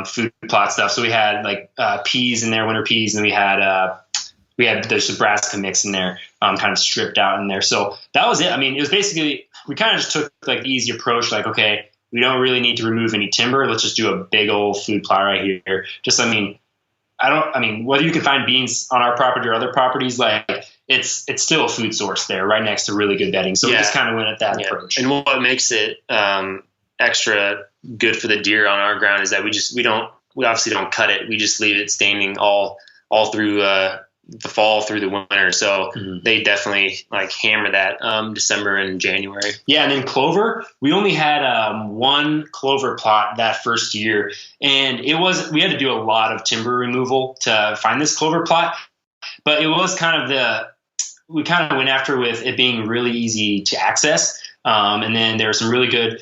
Speaker 3: food plot stuff. So we had like peas in there, winter peas, and we had the Nebraska mix in there, kind of stripped out in there. So that was it. I mean, it was basically, we kind of just took like the easy approach, like, okay, we don't really need to remove any timber. Let's just do a big old food plot right here. Just, I mean, whether you can find beans on our property or other properties, like it's still a food source there right next to really good bedding. So we just kind of went at that approach.
Speaker 4: And what makes it extra good for the deer on our ground is that we obviously don't cut it. We just leave it standing all through the fall through the winter. So they definitely like hammer that December and January.
Speaker 3: Yeah. And then clover, we only had one clover plot that first year. And we had to do a lot of timber removal to find this clover plot, but it was kind of we kind of went after with it being really easy to access. And then there were some really good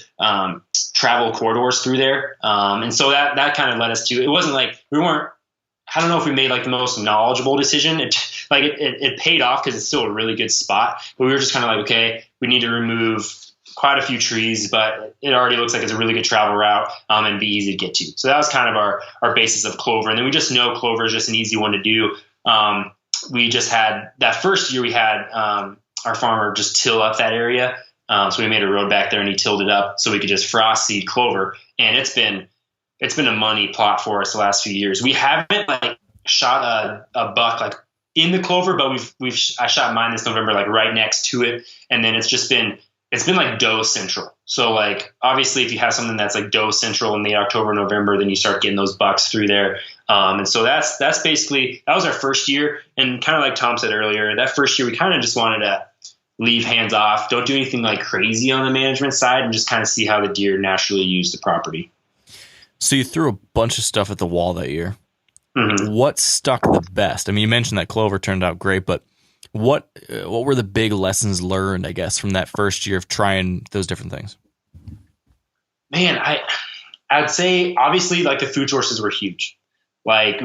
Speaker 3: travel corridors through there. And so that kind of led us to, it wasn't like I don't know if we made like the most knowledgeable decision. It paid off because it's still a really good spot, but we were just kind of like, okay, we need to remove quite a few trees, but it already looks like it's a really good travel route and be easy to get to. So that was kind of our basis of clover. And then we just know clover is just an easy one to do. We just had that first year we had our farmer just till up that area. So we made a road back there and he tilled it up so we could just frost seed clover. And it's been a money plot for us the last few years. We haven't like shot a buck like in the clover, but I shot mine this November, like right next to it. And then it's been like doe central. So like, obviously if you have something that's like doe central in the October, November, then you start getting those bucks through there. And so that's basically, that was our first year. And kind of like Tom said earlier, that first year, we kind of just wanted to leave hands off. Don't do anything like crazy on the management side and just kind of see how the deer naturally use the property.
Speaker 2: So you threw a bunch of stuff at the wall that year.
Speaker 3: Mm-hmm.
Speaker 2: What stuck the best? I mean, you mentioned that clover turned out great, but what were the big lessons learned, I guess, from that first year of trying those different things?
Speaker 3: Man, I'd say obviously like the food sources were huge. Like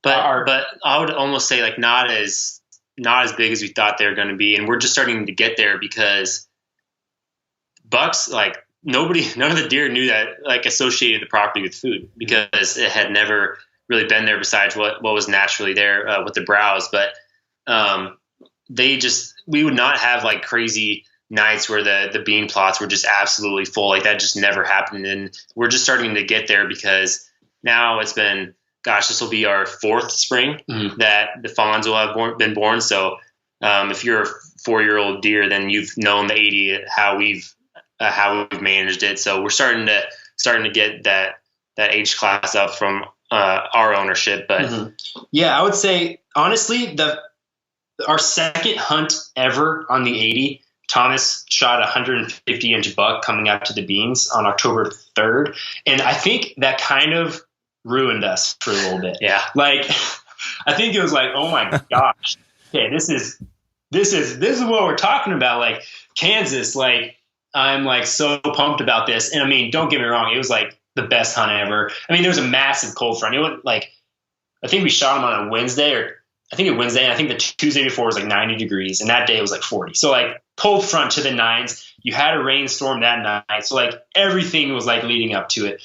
Speaker 4: but I would almost say like not as big as we thought they were going to be. And we're just starting to get there because bucks, like none of the deer knew that, like associated the property with food because it had never really been there besides what was naturally there with the browse. But we would not have like crazy nights where the bean plots were just absolutely full. Like that just never happened. And we're just starting to get there because now it's been, this will be our fourth spring that the fawns will have been born. So if you're a 4-year-old deer, then you've known the 80, how we've managed it. So we're starting to get that age class up from our ownership. But
Speaker 3: yeah, I would say honestly, our second hunt ever on the 80, Thomas shot a 150-inch buck coming out to the beans on October 3rd. And I think that kind of ruined us for a little bit.
Speaker 4: Yeah.
Speaker 3: Like, I think it was like, oh my gosh, okay, this is what we're talking about. Like Kansas, like I'm like so pumped about this. And I mean, don't get me wrong. It was like the best hunt ever. I mean, there was a massive cold front. It was like, I think we shot him on a Wednesday and I think the Tuesday before was like 90 degrees and that day it was like 40. So like cold front to the nines, you had a rainstorm that night. So like everything was like leading up to it.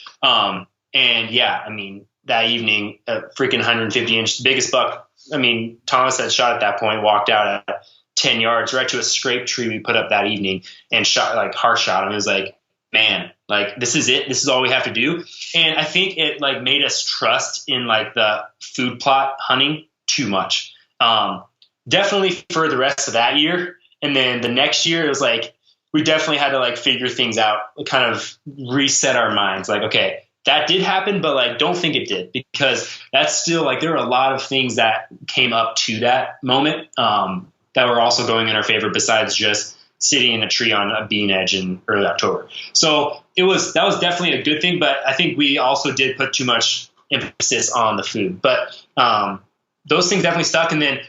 Speaker 3: And yeah, I mean, that evening, a freaking 150-inch, biggest buck. I mean, Thomas had shot at that point, walked out at 10 yards right to a scrape tree we put up that evening and shot, like harsh shot him. It was like, man, like this is it. This is all we have to do. And I think it like made us trust in like the food plot hunting too much. Definitely for the rest of that year. And then the next year it was like, we definitely had to like figure things out, kind of reset our minds. Like, okay, that did happen, but like, don't think it did because that's still like, there were a lot of things that came up to that moment that were also going in our favor besides just sitting in a tree on a bean edge in early October. So that was definitely a good thing, but I think we also did put too much emphasis on the food, but those things definitely stuck. And then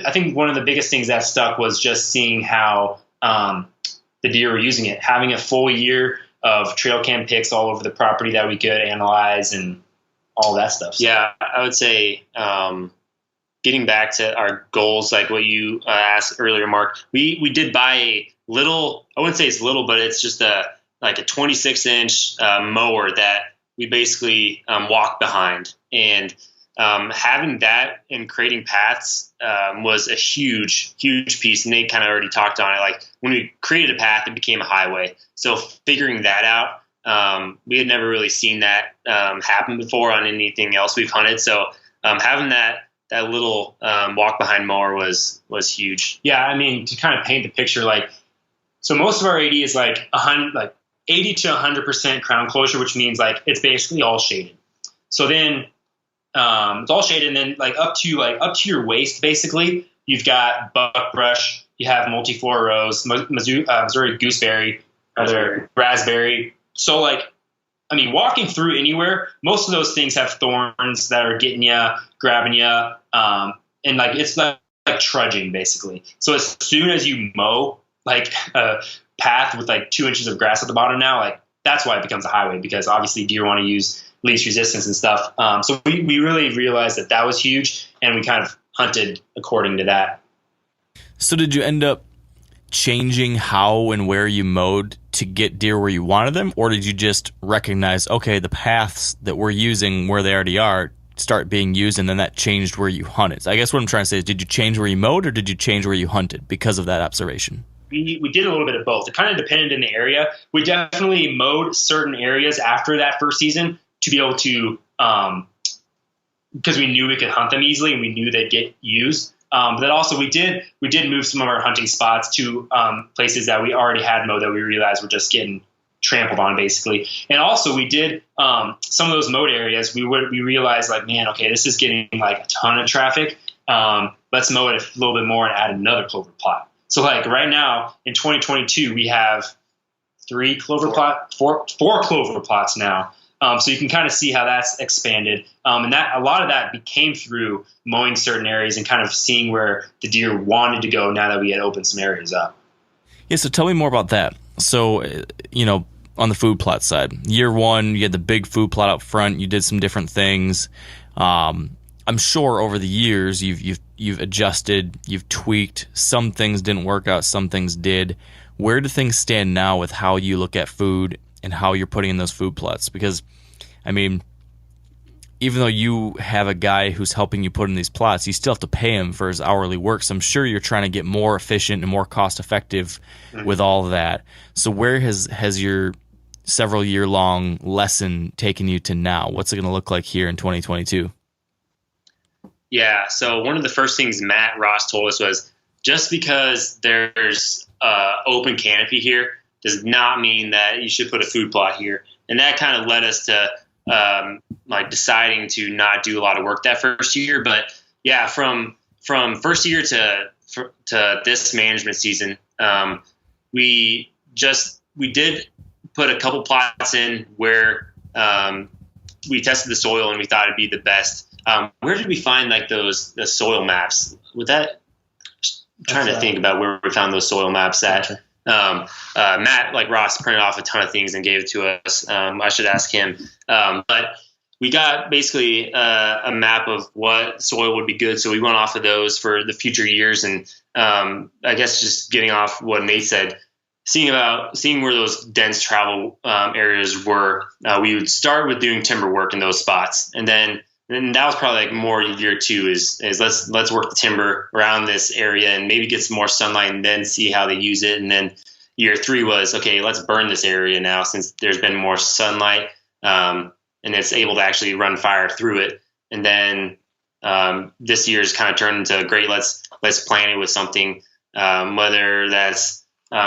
Speaker 3: I think one of the biggest things that stuck was just seeing how the deer were using it, having a full year of trail cam pics all over the property that we could analyze and all that stuff. So.
Speaker 4: Yeah, I would say getting back to our goals, like what you asked earlier, Mark, we did buy a little, I wouldn't say it's little, but it's just a 26-inch mower that we basically walk behind. And having that and creating paths was a huge piece. Nate kind of already talked on it. Like when we created a path, it became a highway. So figuring that out, we had never really seen that happen before on anything else we've hunted. So having that little walk behind mower was huge.
Speaker 3: Yeah, I mean, to kind of paint the picture, like, so most of our 80 is like 80 to 100% crown closure, which means like it's basically all shaded. So then it's all shaded, and then like up to your waist, basically, you've got buckbrush, you have multiflora rose, Missouri gooseberry, other raspberry. So like, I mean, walking through anywhere, most of those things have thorns that are getting you, grabbing you, and like it's like like trudging basically. So as soon as you mow like a path with like 2 inches of grass at the bottom now, like that's why it becomes a highway, because obviously deer want to use least resistance and stuff. So we really realized that was huge, and we kind of hunted according to that.
Speaker 2: So did you end up changing how and where you mowed to get deer where you wanted them, or did you just recognize, okay, the paths that we're using where they already are start being used, and then that changed where you hunted? So I guess what I'm trying to say is, did you change where you mowed, or did you change where you hunted because of that observation?
Speaker 3: We did a little bit of both. It kind of depended in the area. We definitely mowed certain areas after that first season to be able to, because we knew we could hunt them easily and we knew they'd get used. But then also we did move some of our hunting spots to places that we already had mowed that we realized were just getting trampled on basically. And also we did some of those mowed areas. We realized like, man, okay, this is getting like a ton of traffic. Let's mow it a little bit more and add another clover plot. So like right now in 2022, we have four clover plots now. So you can kind of see how that's expanded. And that a lot of that became through mowing certain areas and kind of seeing where the deer wanted to go now that we had opened some areas up.
Speaker 2: Yeah, so tell me more about that. So, on the food plot side, year one, you had the big food plot out front. You did some different things. I'm sure over the years you've adjusted, you've tweaked. Some things didn't work out, some things did. Where do things stand now with how you look at food and how you're putting in those food plots? Because, I mean, even though you have a guy who's helping you put in these plots, you still have to pay him for his hourly work. So I'm sure you're trying to get more efficient and more cost effective with all of that. So where has your several year long lesson taken you to now? What's it going to look like here in 2022?
Speaker 4: Yeah. So one of the first things Matt Ross told us was, just because there's open canopy here does not mean that you should put a food plot here. And that kind of led us to like deciding to not do a lot of work that first year. But yeah, from first year to this management season, we did put a couple plots in where we tested the soil and we thought it'd be the best. Where did we find like the soil maps? With that, I'm trying to think about where we found those soil maps at. Matt, like Ross, printed off a ton of things and gave it to us. I should ask him. But we got basically a map of what soil would be good. So we went off of those for the future years. And I guess just getting off what Nate said, seeing where those dense travel areas were, we would start with doing timber work in those spots. And then that was probably like more year two is let's work the timber around this area and maybe get some more sunlight and then see how they use it. And then year three was, okay, let's burn this area now since there's been more sunlight and it's able to actually run fire through it. And then this year's kind of turned into great. Let's plant it with something, whether that's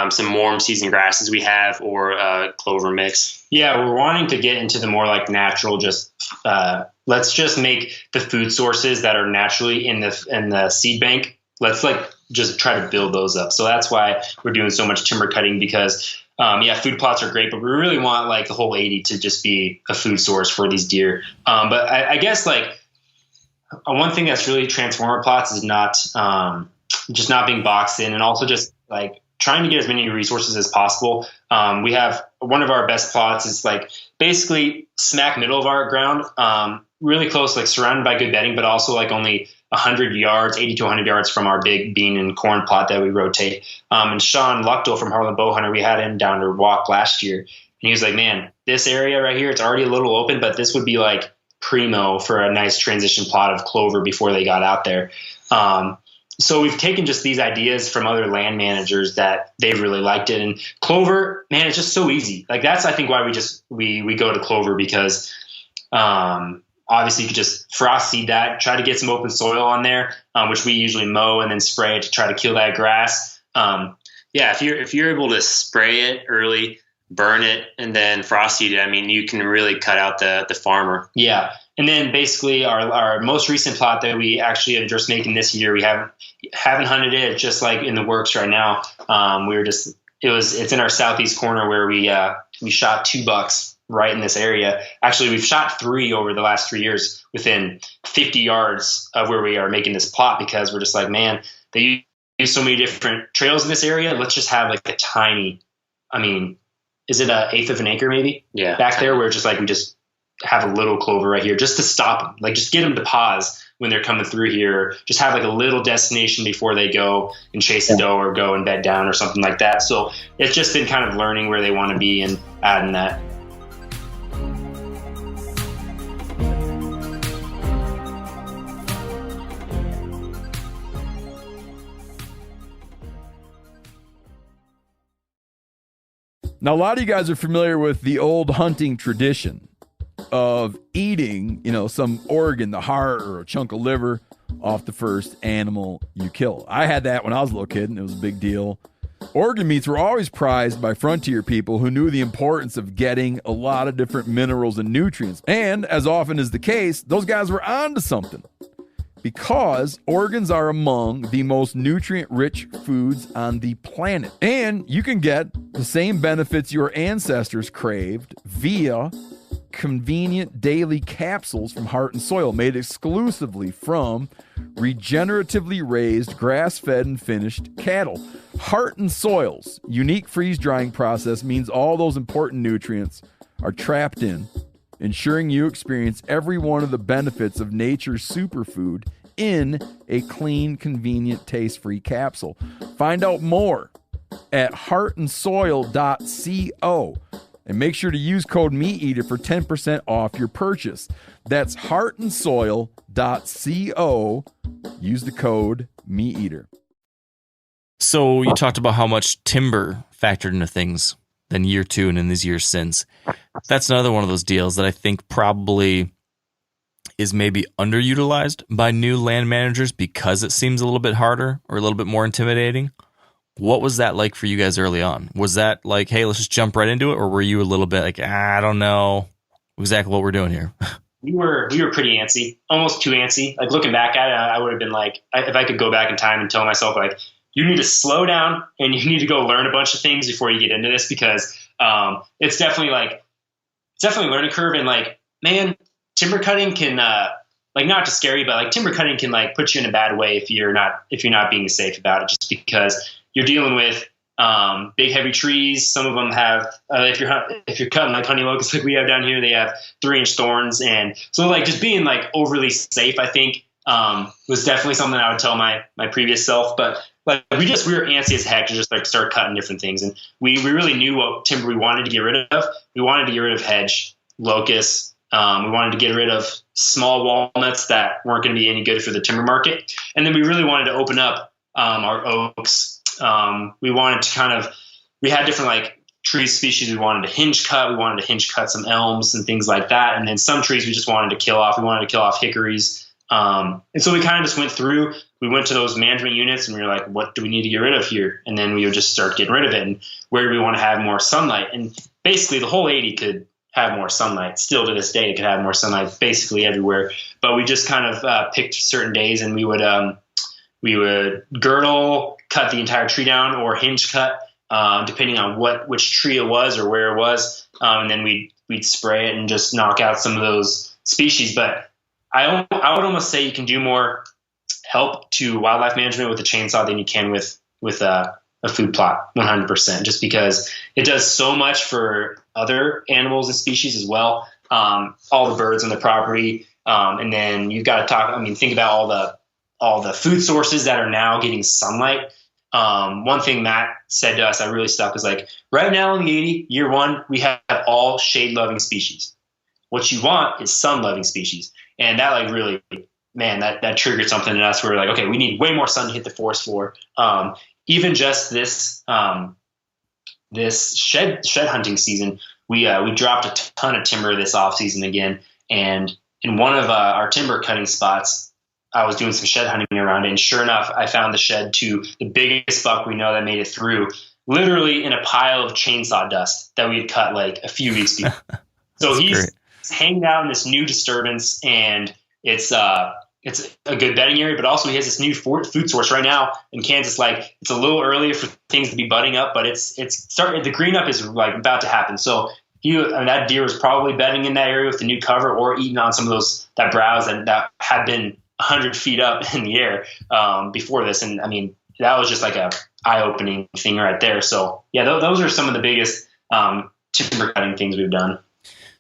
Speaker 4: some warm season grasses we have or clover mix.
Speaker 3: Yeah, we're wanting to get into the more like natural, just let's just make the food sources that are naturally in the seed bank. Let's like just try to build those up. So that's why we're doing so much timber cutting because food plots are great, but we really want like the whole 80 to just be a food source for these deer. But I guess like one thing that's really transformed our plots is not just not being boxed in, and also just like trying to get as many resources as possible. We have one of our best plots is like basically smack middle of our ground, really close, like surrounded by good bedding, but also like only 100 yards, 80 to 100 yards from our big bean and corn plot that we rotate. And Sean Luckdale from Harlan Bowhunter, we had him down to walk last year. And he was like, man, this area right here, it's already a little open, but this would be like primo for a nice transition plot of clover before they got out there. So we've taken just these ideas from other land managers that they really liked it. And clover, man, it's just so easy. Like that's, I think, why we go to clover because obviously you could just frost seed that, try to get some open soil on there, which we usually mow and then spray it to try to kill that grass.
Speaker 4: If you're able to spray it early, burn it, and then frost seed it, I mean, you can really cut out the farmer. Yeah.
Speaker 3: And then basically our most recent plot that we actually are just making this year, we haven't hunted it. It's just like in the works right now. It's in our southeast corner where we shot 2 bucks right in this area. Actually, we've shot 3 over the last 3 years within 50 yards of where we are making this plot, because we're just like, man, they use so many different trails in this area. Let's just have like a tiny, I mean, is it an eighth of an acre maybe?
Speaker 4: Yeah.
Speaker 3: Back there where just like we just have a little clover right here just to stop them, like just get them to pause when they're coming through here. Just have like a little destination before they go and chase the doe or go and bed down or something like that. So it's just been kind of learning where they want to be and adding that.
Speaker 1: Now, a lot of you guys are familiar with the old hunting tradition of eating, some organ, the heart or a chunk of liver off the first animal you kill. I had that when I was a little kid, and it was a big deal. Organ meats were always prized by frontier people who knew the importance of getting a lot of different minerals and nutrients. And as often is the case, those guys were onto something, because organs are among the most nutrient-rich foods on the planet. And you can get the same benefits your ancestors craved via convenient daily capsules from Heart and Soil, made exclusively from regeneratively raised, grass-fed, and finished cattle. Heart and Soil's unique freeze-drying process means all those important nutrients are trapped in, ensuring you experience every one of the benefits of nature's superfood in a clean, convenient, taste-free capsule. Find out more at heartandsoil.co, and make sure to use code MeatEater for 10% off your purchase. That's heartandsoil.co. Use the code MeatEater.
Speaker 2: So you talked about how much timber factored into things than year 2 and in these years since. That's another one of those deals that I think probably is maybe underutilized by new land managers because it seems a little bit harder or a little bit more intimidating. What was that like for you guys early on? Was that like, hey, let's just jump right into it? Or were you a little bit like, I don't know exactly what we're doing here?
Speaker 3: We were pretty antsy, almost too antsy. Like looking back at it, I would have been like, if I could go back in time and tell myself like, you need to slow down and you need to go learn a bunch of things before you get into this, because it's definitely a learning curve. And like, man, timber cutting can like, not just scary, but like timber cutting can like put you in a bad way if you're not being safe about it, just because you're dealing with big heavy trees. Some of them have if you're cutting like honey locusts like we have down here, they have 3-inch thorns. And so like just being like overly safe, I think was definitely something I would tell my previous self. But like we were antsy as heck to just like start cutting different things. And we really knew what timber we wanted to get rid of. We wanted to get rid of hedge, locusts. We wanted to get rid of small walnuts that weren't going to be any good for the timber market. And then we really wanted to open up our oaks. We wanted to we had different like tree species we wanted to hinge cut. We wanted to hinge cut some elms and things like that. And then some trees we just wanted to kill off. We wanted to kill off hickories. And so we kind of just went through, we went to those management units and we were like, what do we need to get rid of here? And then we would just start getting rid of it. And where do we want to have more sunlight? And basically the whole 80 could have more sunlight. Still to this day, it could have more sunlight basically everywhere. But we just kind of picked certain days, and we would girdle, cut the entire tree down, or hinge cut, depending on which tree it was or where it was. And then we'd spray it and just knock out some of those species. But I would almost say you can do more help to wildlife management with a chainsaw than you can with a food plot, 100%, just because it does so much for other animals and species as well. All the birds on the property. And then you've got to think about all the food sources that are now getting sunlight. One thing Matt said to us that really stuck is like, right now in the 80, year 1, we have all shade-loving species. What you want is sun-loving species. And that like really, man, that triggered something in us where we're like, okay, we need way more sun to hit the forest floor. Even just this shed hunting season, we dropped a ton of timber this off season again. And in one of our timber cutting spots, I was doing some shed hunting around it, and sure enough, I found the shed to the biggest buck we know that made it through, literally in a pile of chainsaw dust that we had cut like a few weeks before. So he's hanging out in this new disturbance, and it's a good bedding area, but also he has this new food source right now in Kansas. Like, it's a little early for things to be budding up, but the green up is like about to happen. So that deer was probably bedding in that area with the new cover or eating on some of that browse that had been 100 feet up in the air before this. And I mean, that was just like a eye-opening thing right there. So yeah, those are some of the biggest timber cutting things we've done.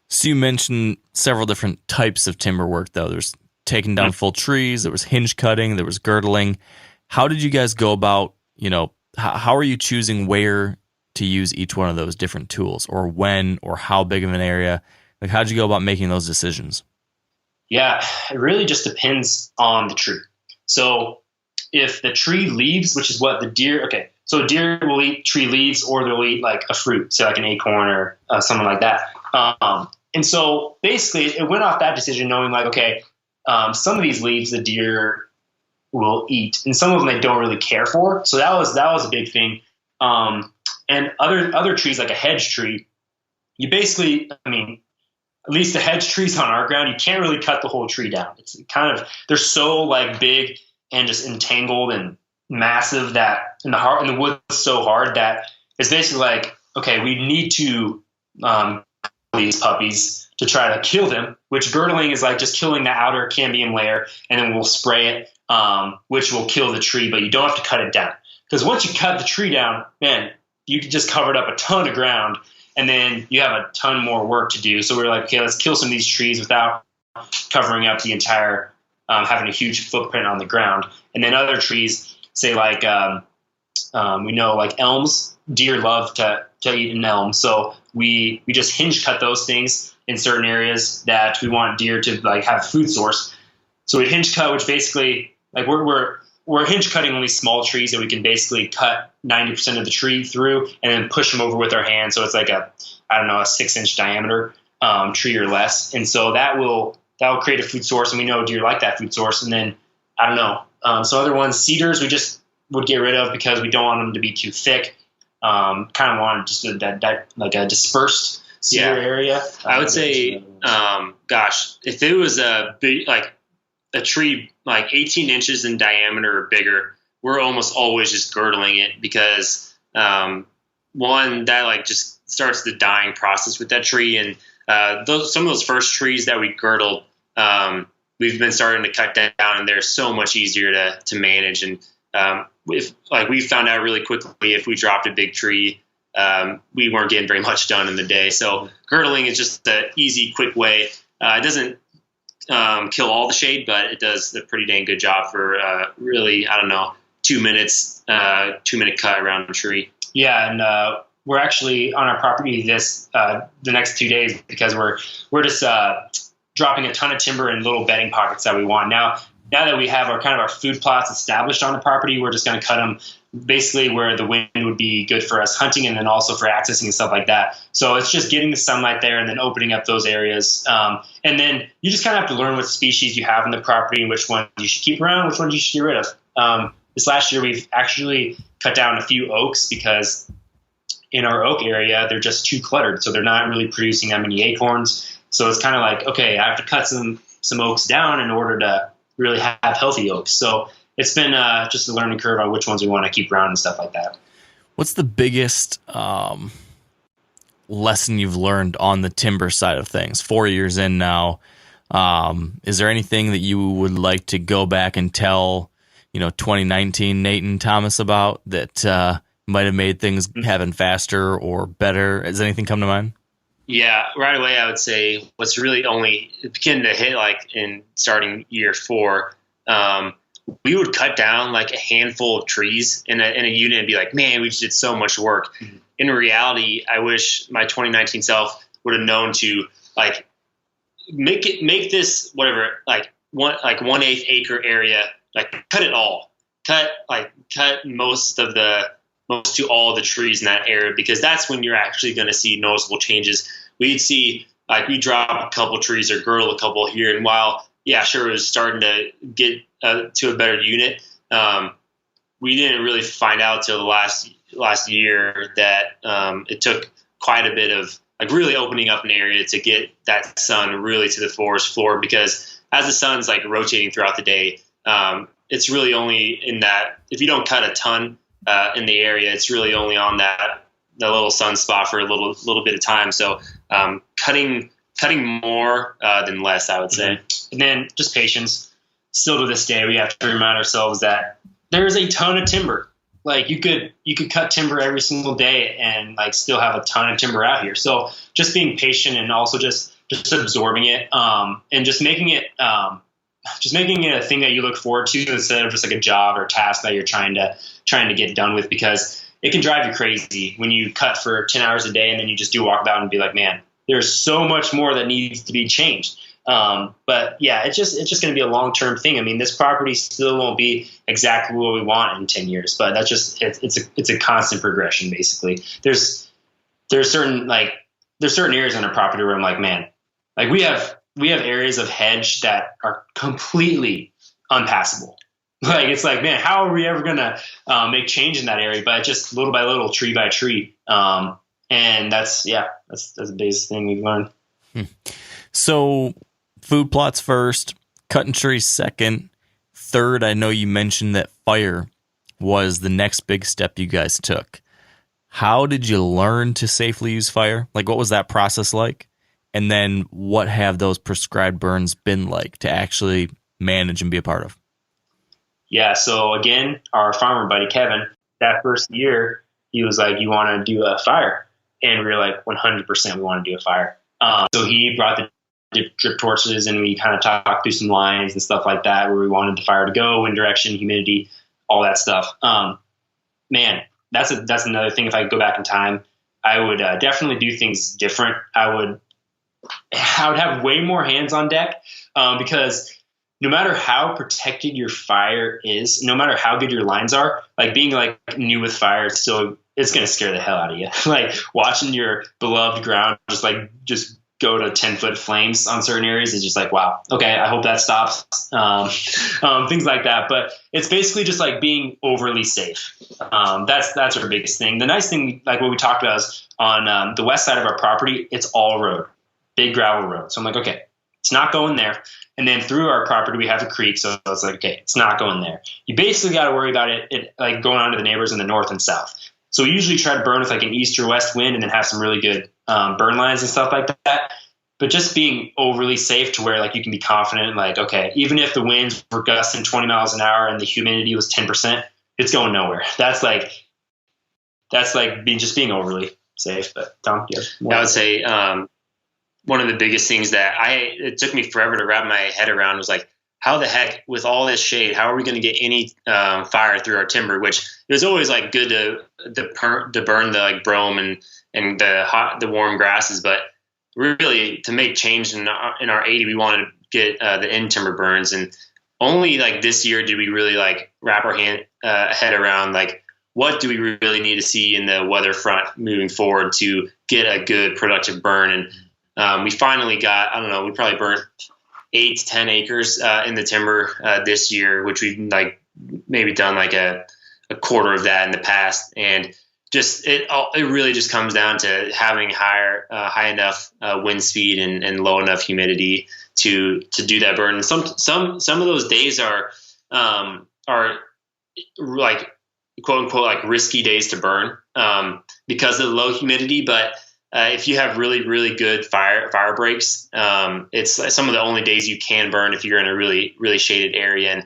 Speaker 2: So you mentioned several different types of timber work, though. There's taking down full trees, there was hinge cutting, there was girdling. How did you guys go about, how are you choosing where to use each one of those different tools, or when, or how big of an area? Like, how'd you go about making those decisions?
Speaker 3: Yeah, it really just depends on the tree. So if the tree leaves, which is what the deer, so deer will eat tree leaves, or they'll eat like a fruit, say like an acorn or something like that. And so basically it went off that decision knowing like, some of these leaves the deer will eat, and some of them they don't really care for. So that was a big thing. And other trees, like a hedge tree, you basically, at least the hedge trees on our ground, you can't really cut the whole tree down. It's they're so like big and just entangled and massive that in the wood is so hard that it's basically like, we need to these puppies to try to kill them, which girdling is like just killing the outer cambium layer, and then we'll spray it, which will kill the tree, but you don't have to cut it down. Because once you cut the tree down, man, you can just covered up a ton of ground, and then you have a ton more work to do. So we're like, let's kill some of these trees without covering up the entire, having a huge footprint on the ground. And then other trees, say like, we know like elms, deer love to eat an elm. So we just hinge cut those things in certain areas that we want deer to like have food source. So we hinge cut, which basically like we're hinge cutting only small trees that we can basically cut 90% of the tree through and then push them over with our hand. So it's like a 6-inch diameter tree or less. And so that will create a food source, and we know deer like that food source. And then so other ones, cedars, we just would get rid of because we don't want them to be too thick. Kind of want just that like a dispersed cedar area.
Speaker 4: I would say, if it was a big, like a tree like 18 inches in diameter or bigger, we're almost always just girdling it because one, that like just starts the dying process with that tree. And some of those first trees that we girdled, we've been starting to cut down, and they're so much easier to manage. And we found out really quickly if we dropped a big tree, we weren't getting very much done in the day. So girdling is just the easy, quick way. It doesn't kill all the shade, but it does a pretty dang good job for really, 2 minutes, 2-minute cut around the tree.
Speaker 3: Yeah, and we're actually on our property the next 2 days because we're just dropping a ton of timber in little bedding pockets that we want. Now that we have our food plots established on the property, we're just going to cut them basically where the wind would be good for us hunting, and then also for accessing and stuff like that. So it's just getting the sunlight there and then opening up those areas. And then you just kind of have to learn what species you have in the property and which ones you should keep around, which ones you should get rid of. This last year, we've actually cut down a few oaks because in our oak area, they're just too cluttered. So they're not really producing that many acorns. So it's kind of like, I have to cut some oaks down in order to really have healthy oaks. So it's been just a learning curve on which ones we want to keep around and stuff like that.
Speaker 2: What's the biggest lesson you've learned on the timber side of things? 4 years in now, is there anything that you would like to go back and tell, 2019 Nate and Thomas about that might have made things happen faster or better? Has anything come to mind?
Speaker 4: Yeah, right away I would say what's really only beginning to hit like in starting year 4, we would cut down like a handful of trees in a unit and be like, man, we just did so much work. Mm-hmm. In reality, I wish my 2019 self would have known to like make this whatever, like 1/8 acre area, like cut it all, cut most to all of the trees in that area, because that's when you're actually going to see noticeable changes. We'd see like we drop a couple trees or girdle a couple here, and while it was starting to get to a better unit, we didn't really find out till the last year that it took quite a bit of like really opening up an area to get that sun really to the forest floor, because as the sun's like rotating throughout the day, it's really only in that, if you don't cut a ton in the area, it's really only on that the little sunspot for a little bit of time. So cutting more than less, I would say.
Speaker 3: And then just patience. Still to this day, we have to remind ourselves that there's a ton of timber. Like you could cut timber every single day and like still have a ton of timber out here. So just being patient and also just absorbing it, and just making it a thing that you look forward to instead of just like a job or task that you're trying to get done with, because it can drive you crazy when you cut for 10 hours a day and then you just do walk out and be like, man, there's so much more that needs to be changed. But yeah, it's just going to be a long-term thing. I mean, this property still won't be exactly what we want in 10 years, but that's just, it's a constant progression. Basically there's certain areas on our property where I'm like, man, like we have areas of hedge that are completely unpassable. Like, it's like, man, how are we ever going to make change in that area? But just little by little, tree by tree. And that's the biggest thing we've learned.
Speaker 2: So food plots first, cutting trees second, third. I know you mentioned that fire was the next big step you guys took. How did you learn to safely use fire? Like, what was that process like? And then what have those prescribed burns been like to actually manage and be a part of?
Speaker 3: Yeah. So again, our farmer buddy, Kevin, that first year, he was like, you want to do a fire? And we were like, 100% we want to do a fire. So he brought the drip torches and we kind of talked through some lines and stuff like that, where we wanted the fire to go, wind direction, humidity, all that stuff. Man, that's another thing. If I could go back in time, I would definitely do things different. I would have way more hands on deck, because no matter how protected your fire is, no matter how good your lines are, like being like new with fire, it's going to scare the hell out of you. Like watching your beloved ground just go to 10-foot flames on certain areas is just like, wow, okay, I hope that stops. Things like that. But it's basically just like being overly safe. That's our biggest thing. The nice thing, like what we talked about, is on the west side of our property, it's all road, big gravel road. So I'm like, okay, it's not going there. And then through our property, we have a creek. So it's like, okay, it's not going there. You basically got to worry about it like going on to the neighbors in the north and south. So we usually try to burn with like an east or west wind and then have some really good burn lines and stuff like that. But just being overly safe to where like you can be confident, like, okay, even if the winds were gusting 20 miles an hour and the humidity was 10%, it's going nowhere. That's like being overly safe. But Tom, yeah.
Speaker 4: I would say one of the biggest things that it took me forever to wrap my head around was like, how the heck, with all this shade, how are we going to get any fire through our timber? Which it was always like good to burn the like brome and the warm grasses, but really to make change in our 80, we wanted to get the end timber burns, and only like this year did we really like wrap our head around like, what do we really need to see in the weather front moving forward to get a good productive burn? And we finally got, I don't know, we probably burnt 8 to 10 acres in the timber this year, which we've like maybe done like a quarter of that in the past. And just it really just comes down to having high enough wind speed and low enough humidity to do that burn. And some of those days are like quote unquote like risky days to burn because of the low humidity, but if you have really, really good fire breaks, it's some of the only days you can burn if you're in a really, really shaded area.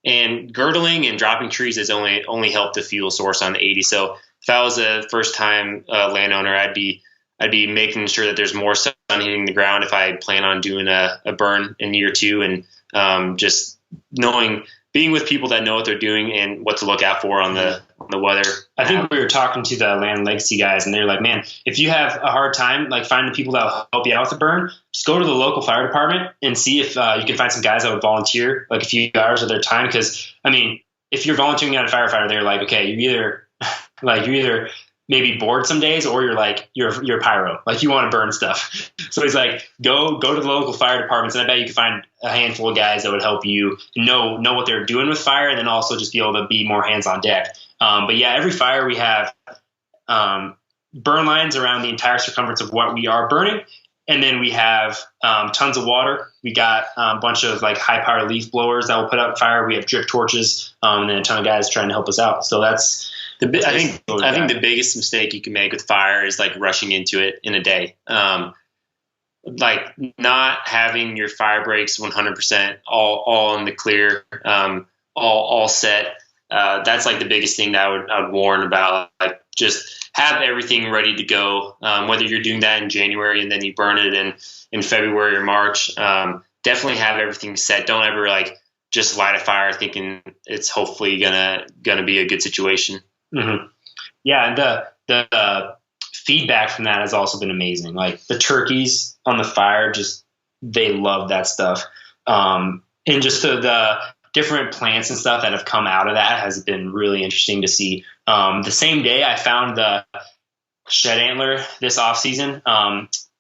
Speaker 4: And girdling and dropping trees has only helped the fuel source on the 80. So if I was a first time landowner, I'd be making sure that there's more sun hitting the ground if I plan on doing a burn in year 2, and just being with people that know what they're doing and what to look out for on the weather.
Speaker 3: I think we were talking to the Land Legacy guys, and they're like, man, if you have a hard time like finding people that will help you out with the burn, just go to the local fire department and see if you can find some guys that would volunteer like a few hours of their time. Because I mean, if you're volunteering at a firefighter, they're like, okay, you're either maybe bored some days, or you're a pyro, like you want to burn stuff. So he's like, go to the local fire departments, and I bet you can find a handful of guys that would help you know what they're doing with fire, and then also just be able to be more hands on deck. But yeah, every fire we have burn lines around the entire circumference of what we are burning. And then we have tons of water. We got a bunch of like high power leaf blowers that will put out fire. We have drip torches, and then a ton of guys trying to help us out. So there's
Speaker 4: I think the biggest mistake you can make with fire is like rushing into it in a day. Like not having your fire breaks 100% all in the clear, all set. That's like the biggest thing that I would warn about. Like just have everything ready to go. Whether you're doing that in January and then you burn it in February or March, definitely have everything set. Don't ever like just light a fire thinking it's hopefully gonna be a good situation.
Speaker 3: Mm-hmm. Yeah, and the feedback from that has also been amazing. Like the turkeys on the fire, just they love that stuff. And just the different plants and stuff that have come out of that has been really interesting to see. The same day I found the shed antler this off season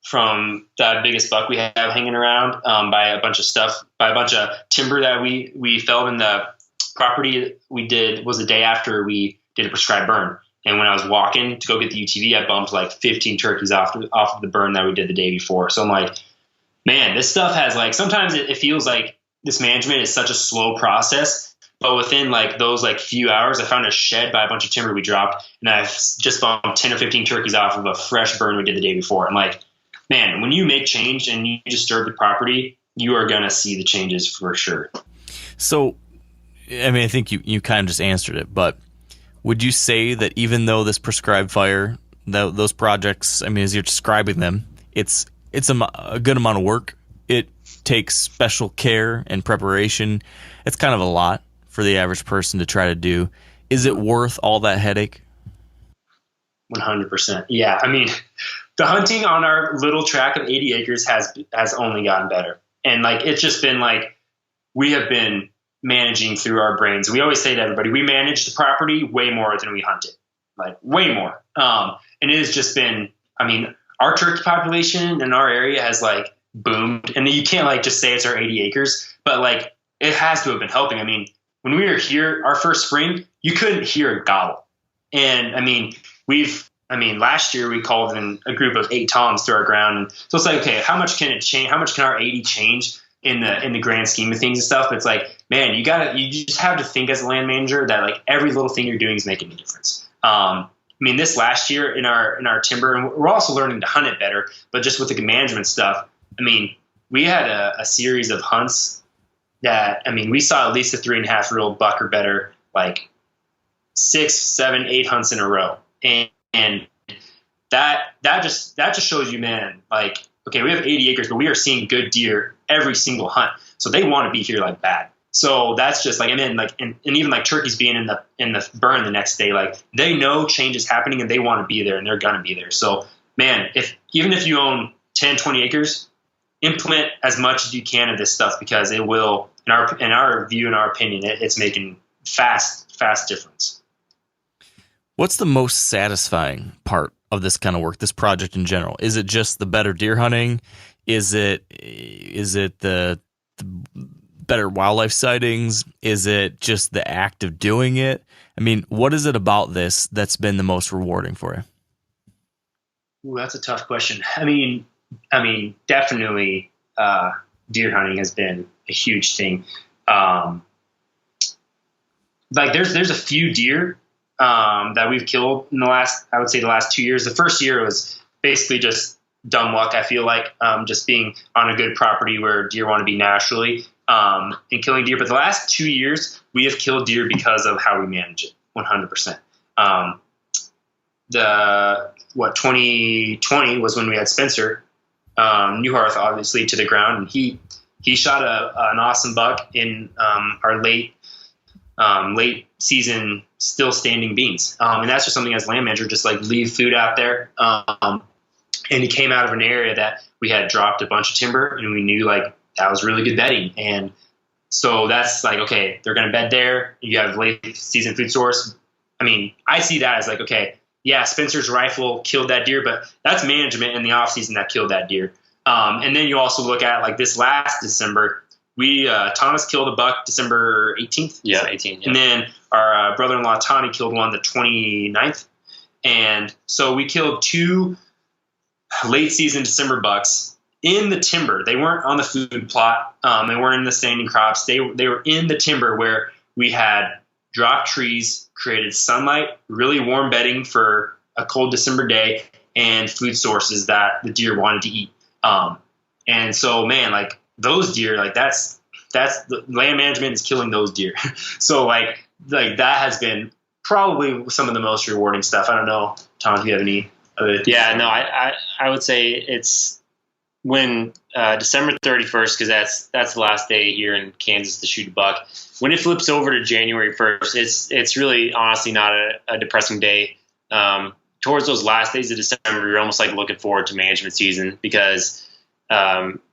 Speaker 3: from the biggest buck we have hanging around by a bunch of timber that we felled in the property we did was the day after we did a prescribed burn. And when I was walking to go get the UTV, I bumped like 15 turkeys off of the burn that we did the day before. So I'm like, man, this stuff has like, sometimes it feels like this management is such a slow process, but within like those like few hours, I found a shed by a bunch of timber we dropped, and I've just bumped 10 or 15 turkeys off of a fresh burn we did the day before. I'm like, man, when you make change and you disturb the property, you are going to see the changes for sure.
Speaker 2: So, I mean, I think you kind of just answered it, but would you say that even though this prescribed fire, those projects, I mean, as you're describing them, it's a good amount of work. It takes special care and preparation. It's kind of a lot for the average person to try to do. Is it worth all that headache?
Speaker 3: 100%. Yeah. I mean, the hunting on our little tract of 80 acres has only gotten better. And like, it's just been like, we have been managing through our brains. We always say to everybody, we manage the property way more than we hunt it, like way more. And it has just been, I mean, our turkey population in our area has like boomed, and you can't like just say it's our 80 acres, but like it has to have been helping. I mean, when we were here, our first spring, you couldn't hear a gobble. And I mean, last year we called in a group of 8 toms to our ground. And so it's like, okay, how much can it change? How much can our 80 change in the grand scheme of things and stuff? But it's like, man, you just have to think as a land manager that like every little thing you're doing is making a difference. I mean, this last year in our timber, and we're also learning to hunt it better, but just with the management stuff, I mean, we had a series of hunts that, I mean, we saw at least a 3.5-year-old buck or better, like 6, 7, 8 hunts in a row. And that just shows you, man, like, okay, we have 80 acres, but we are seeing good deer every single hunt. So they want to be here like bad. So that's just like, and then like, and even like turkeys being in the burn the next day, like they know change is happening and they want to be there and they're going to be there. So man, even if you own 10, 20 acres, implement as much as you can of this stuff, because it will, in our view, in our opinion, it's making fast difference.
Speaker 2: What's the most satisfying part of this kind of work, this project in general? Is it just the better deer hunting? Is it the better wildlife sightings? Is it just the act of doing it? I mean, what is it about this that's been the most rewarding for you?
Speaker 3: Ooh, that's a tough question. I mean, definitely deer hunting has been a huge thing. Like there's a few deer that we've killed in the last 2 years. The first year was basically just dumb luck. I feel like just being on a good property where deer want to be naturally and killing deer. But the last 2 years we have killed deer because of how we manage it. 100%. 2020 was when we had Spencer Newharth, obviously, to the ground, and he shot an awesome buck in our late season still standing beans. And that's just something as land manager, just like leave food out there. And he came out of an area that we had dropped a bunch of timber, and we knew like that was really good bedding. And so that's like, okay, they're going to bed there. You have late season food source. I mean, I see that as like, okay, yeah, Spencer's rifle killed that deer, but that's management in the off season that killed that deer. And then you also look at like this last December, Thomas killed a buck December 18th.
Speaker 4: Yeah, 18th. Yeah.
Speaker 3: And then our brother-in-law Tommy killed one the 29th. And so we killed 2 late season December bucks in the timber. They weren't on the food plot. They weren't in the standing crops. They were in the timber where we had dropped trees, created sunlight, really warm bedding for a cold December day, and food sources that the deer wanted to eat. And so, man, like those deer, like that's the land management is killing those deer. So like that has been probably some of the most rewarding stuff. I don't know, Tom, if you have any other.
Speaker 4: Yeah, no, I would say it's when December 31st, because that's the last day here in Kansas to shoot a buck. When it flips over to January 1st, it's really honestly not a depressing day. Towards those last days of December, you're almost like looking forward to management season, because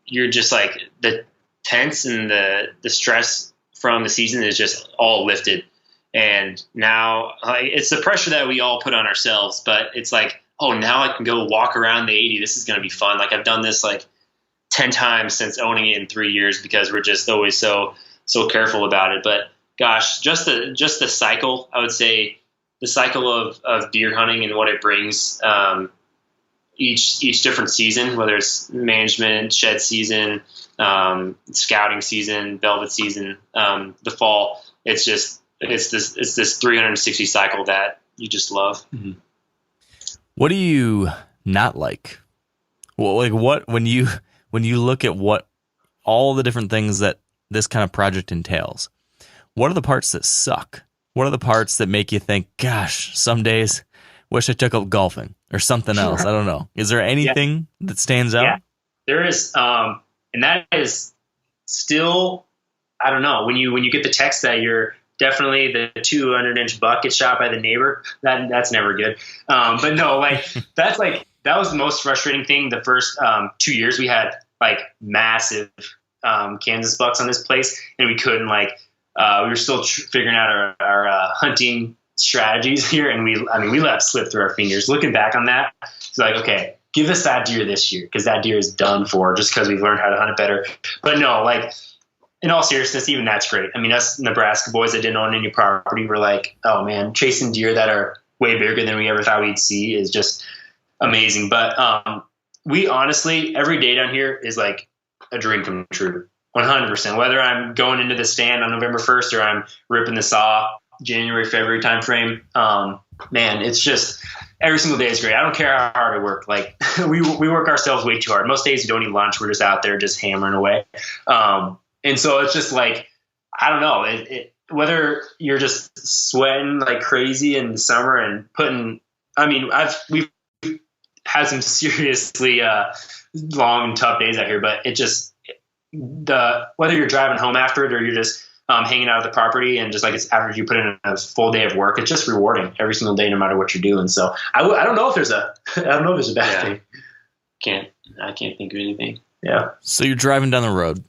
Speaker 4: you're just like the tense and the stress from the season is just all lifted. And now it's the pressure that we all put on ourselves, but it's like, oh, now I can go walk around the 80. This is going to be fun. Like I've done this like 10 times since owning it in 3 years, because we're just always so careful about it. But gosh, just the cycle, I would say the cycle of deer hunting and what it brings, each different season, whether it's management, shed season, scouting season, velvet season, the fall, it's this 360 cycle that you just love.
Speaker 2: Mm-hmm. What do you not like? Well, like what, when you look at what all the different things that this kind of project entails, what are the parts that suck? What are the parts that make you think, gosh, some days wish I took up golfing or something else? I don't know. Is there anything that stands out?
Speaker 3: Yeah, there is. And that is still, I don't know, when you get the text that you're definitely the 200-inch buck gets shot by the neighbor, that's never good. But no, like that was the most frustrating thing. The first 2 years we had like massive Kansas bucks on this place, and we couldn't we were still figuring out our hunting strategies here, and we let slip through our fingers. Looking back on that, it's like, okay, give us that deer this year, because that deer is done for, just because we've learned how to hunt it better. But no, like in all seriousness, even that's great. I mean, us Nebraska boys that didn't own any property were like, oh man, chasing deer that are way bigger than we ever thought we'd see is just amazing. But we honestly, every day down here is like a dream come true. 100%. Whether I'm going into the stand on November 1st or I'm ripping the saw January, February timeframe, man, it's just every single day is great. I don't care how hard I work. Like we work ourselves way too hard. Most days we don't eat lunch. We're just out there just hammering away. And so it's just like, I don't know, whether you're just sweating like crazy in the summer and we've had some seriously long and tough days out here, but it just, whether you're driving home after it or you're just hanging out at the property and just like it's after you put in a full day of work, it's just rewarding every single day, no matter what you're doing. So I don't know if there's a bad thing.
Speaker 4: I can't think of anything.
Speaker 3: Yeah.
Speaker 2: So you're driving down the road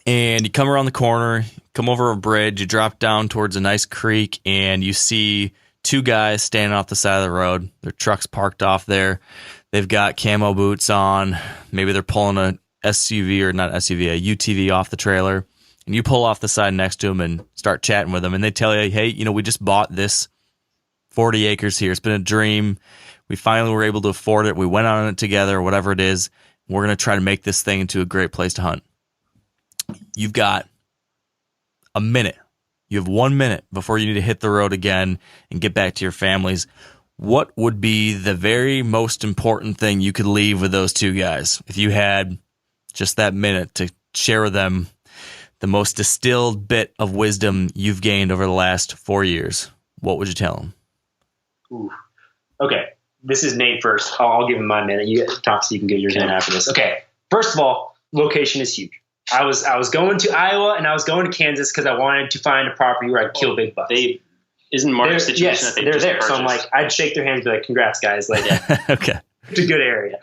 Speaker 2: and you come around the corner, come over a bridge, you drop down towards a nice creek, and you see two guys standing off the side of the road. Their truck's parked off there. They've got camo boots on. Maybe they're pulling a SUV, or not SUV, a UTV off the trailer, and you pull off the side next to them and start chatting with them, and they tell you, hey, we just bought this 40 acres here. It's been a dream. We finally were able to afford it. We went on it together, whatever it is. We're going to try to make this thing into a great place to hunt. You've got a minute. You have 1 minute before you need to hit the road again and get back to your families. What would be the very most important thing you could leave with those two guys if you had just that minute to share with them the most distilled bit of wisdom you've gained over the last 4 years? What would you tell them?
Speaker 3: Ooh. Okay, this is Nate first. I'll give him my minute. You talk so you can get yours in after this. Okay, first of all, location is huge. I was going to Iowa and I was going to Kansas because I wanted to find a property where I'd kill big bucks.
Speaker 4: Isn't Mark's situation
Speaker 3: yes,
Speaker 4: that
Speaker 3: they're there. So I'm like, I'd shake their hands and be like, congrats, guys. Like,
Speaker 2: Okay.
Speaker 3: It's a good area.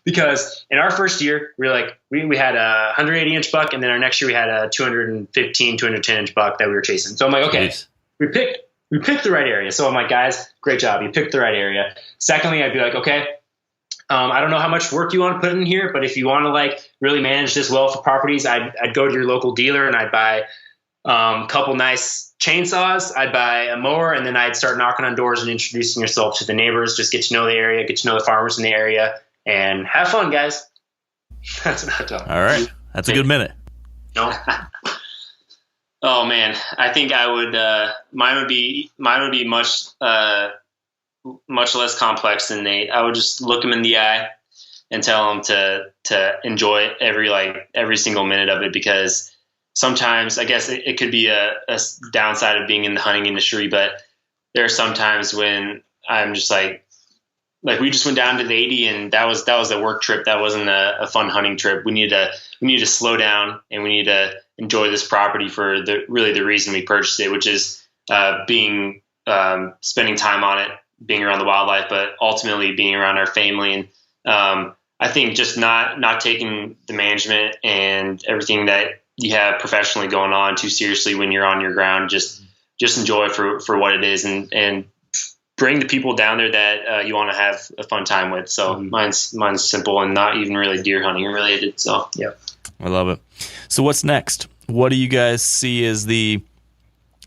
Speaker 3: Because in our first year, we had a 180-inch buck, and then our next year we had a 215, 210-inch buck that we were chasing. So I'm like, okay, we picked the right area. So I'm like, guys, great job. You picked the right area. Secondly, I'd be like, okay, I don't know how much work you want to put in here, but if you want to really manage this well for properties, I'd go to your local dealer and I'd buy a couple nice chainsaws. I'd buy a mower, and then I'd start knocking on doors and introducing yourself to the neighbors. Just get to know the area, get to know the farmers in the area, and have fun, guys. That's what I tell them.
Speaker 2: All right. That's a good minute.
Speaker 3: No.
Speaker 4: Oh man, I think I would. Mine would be much less complex than Nate. I would just look him in the eye and tell him to enjoy every single minute of it, because sometimes I guess it could be a downside of being in the hunting industry, but there are some times when I'm just like we just went down to the 80 and that was a work trip. That wasn't a fun hunting trip. We need to slow down and we need to enjoy this property for the reason we purchased it, which is spending time on it, being around the wildlife, but ultimately being around our family. And I think just not taking the management and everything that you have professionally going on too seriously when you're on your ground. Just enjoy it for what it is, and bring the people down there that you want to have a fun time with. So mine's simple and not even really deer hunting related. So yeah,
Speaker 2: I love it. So what's next? What do you guys see as the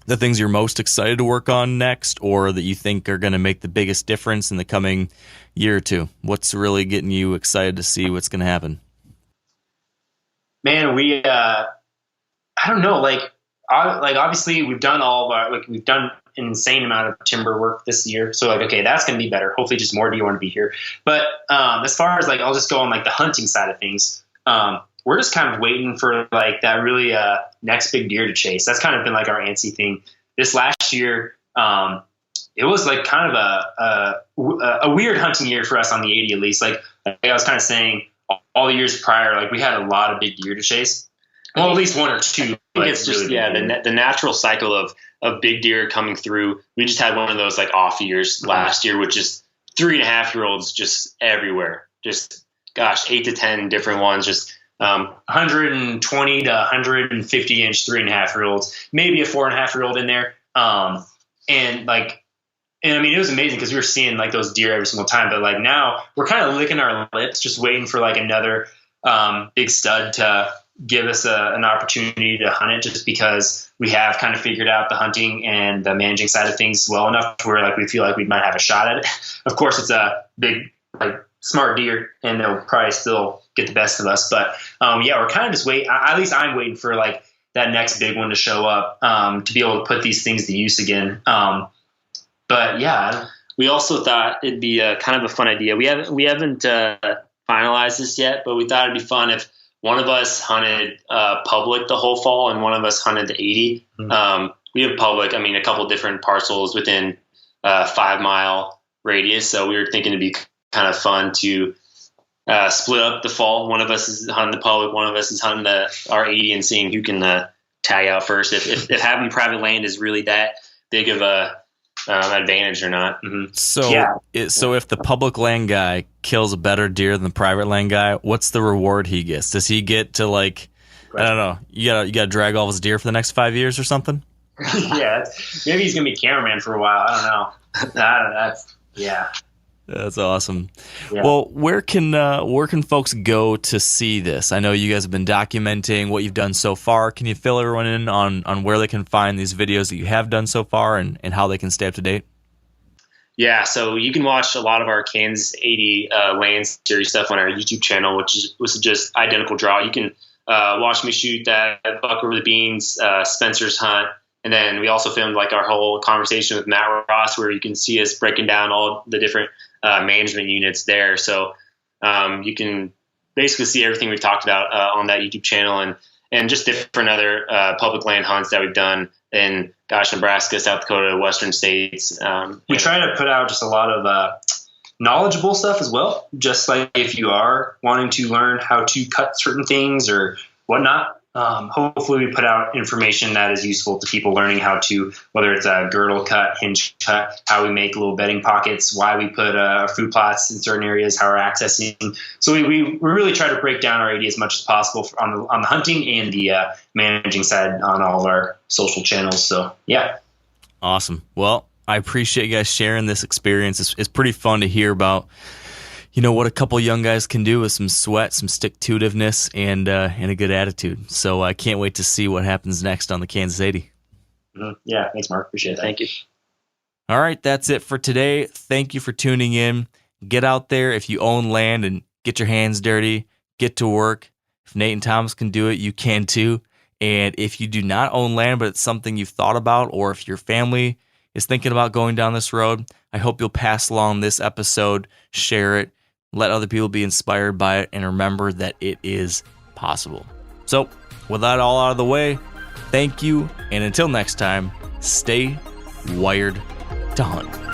Speaker 2: things you're most excited to work on next, or that you think are going to make the biggest difference in the coming year or two? What's really getting you excited to see what's going to happen?
Speaker 3: Man, I don't know. Obviously we've done we've done an insane amount of timber work this year. So okay, that's going to be better. Hopefully just more deer want to be here. But as far as I'll just go on the hunting side of things. We're just kind of waiting for that really next big deer to chase. That's kind of been our antsy thing. This last year, it was kind of a weird hunting year for us on the 80 at least. Like I was kind of saying, all the years prior, we had a lot of big deer to chase. Well, at least one or two.
Speaker 4: I think it's just the natural cycle of big deer coming through. We just had one of those off years last year, which is 3.5-year-olds just everywhere. Just 8 to 10 different ones. Just 120 to 150 inch 3.5-year-olds, maybe a 4.5-year-old in there. And I mean, it was amazing because we were seeing those deer every single time. But now we're kind of licking our lips, just waiting for another big stud to give us an opportunity to hunt it, just because we have kind of figured out the hunting and the managing side of things well enough to where we feel like we might have a shot at it. Of course, it's a big, smart deer, and they'll probably still get the best of us. But we're kind of just waiting. At least I'm waiting for that next big one to show up to be able to put these things to use again. But yeah, we also thought it'd be kind of a fun idea. We haven't finalized this yet, but we thought it'd be fun if one of us hunted public the whole fall and one of us hunted the 80. Mm-hmm. We have public, a couple different parcels within 5-mile radius. So we were thinking it'd be kind of fun to split up the fall. One of us is hunting the public, one of us is hunting our 80, and seeing who can tag out first. If having private land is really that big of a advantage or not. Mm-hmm.
Speaker 2: So if the public land guy kills a better deer than the private land guy, what's the reward he gets? Does he get to I don't know, you gotta drag all his deer for the next 5 years or something?
Speaker 3: Yeah, maybe he's gonna be cameraman for a while. I don't know.
Speaker 2: That's awesome. Yeah. Well, where can folks go to see this? I know you guys have been documenting what you've done so far. Can you fill everyone in on where they can find these videos that you have done so far and how they can stay up to date?
Speaker 4: Yeah, so you can watch a lot of our Kansas 80 land series stuff on our YouTube channel, which was just identical draw. You can watch me shoot that buck over the beans, Spencer's hunt. And then we also filmed our whole conversation with Matt Ross, where you can see us breaking down all the different management units there. So you can basically see everything we've talked about on that YouTube channel, and just different other public land hunts that we've done in Nebraska, South Dakota, Western states.
Speaker 3: We try to put out just a lot of knowledgeable stuff as well. Just if you are wanting to learn how to cut certain things or whatnot, hopefully we put out information that is useful to people learning how to, whether it's a girdle cut, hinge cut, how we make little bedding pockets, why we put food plots in certain areas, how we're accessing. So we really try to break down our 80 as much as possible on the hunting and the managing side on all of our social channels. So yeah.
Speaker 2: Awesome. Well, I appreciate you guys sharing this experience. It's pretty fun to hear about what a couple young guys can do with some sweat, some stick-to-itiveness, and a good attitude. So I can't wait to see what happens next on the Kansas 80.
Speaker 3: Mm-hmm. Yeah, thanks, Mark. Appreciate it.
Speaker 4: Thank you.
Speaker 2: All right, that's it for today. Thank you for tuning in. Get out there if you own land and get your hands dirty. Get to work. If Nate and Thomas can do it, you can too. And if you do not own land, but it's something you've thought about, or if your family is thinking about going down this road, I hope you'll pass along this episode, share it, let other people be inspired by it, and remember that it is possible. So, with that all out of the way, thank you, and until next time, stay wired to hunt.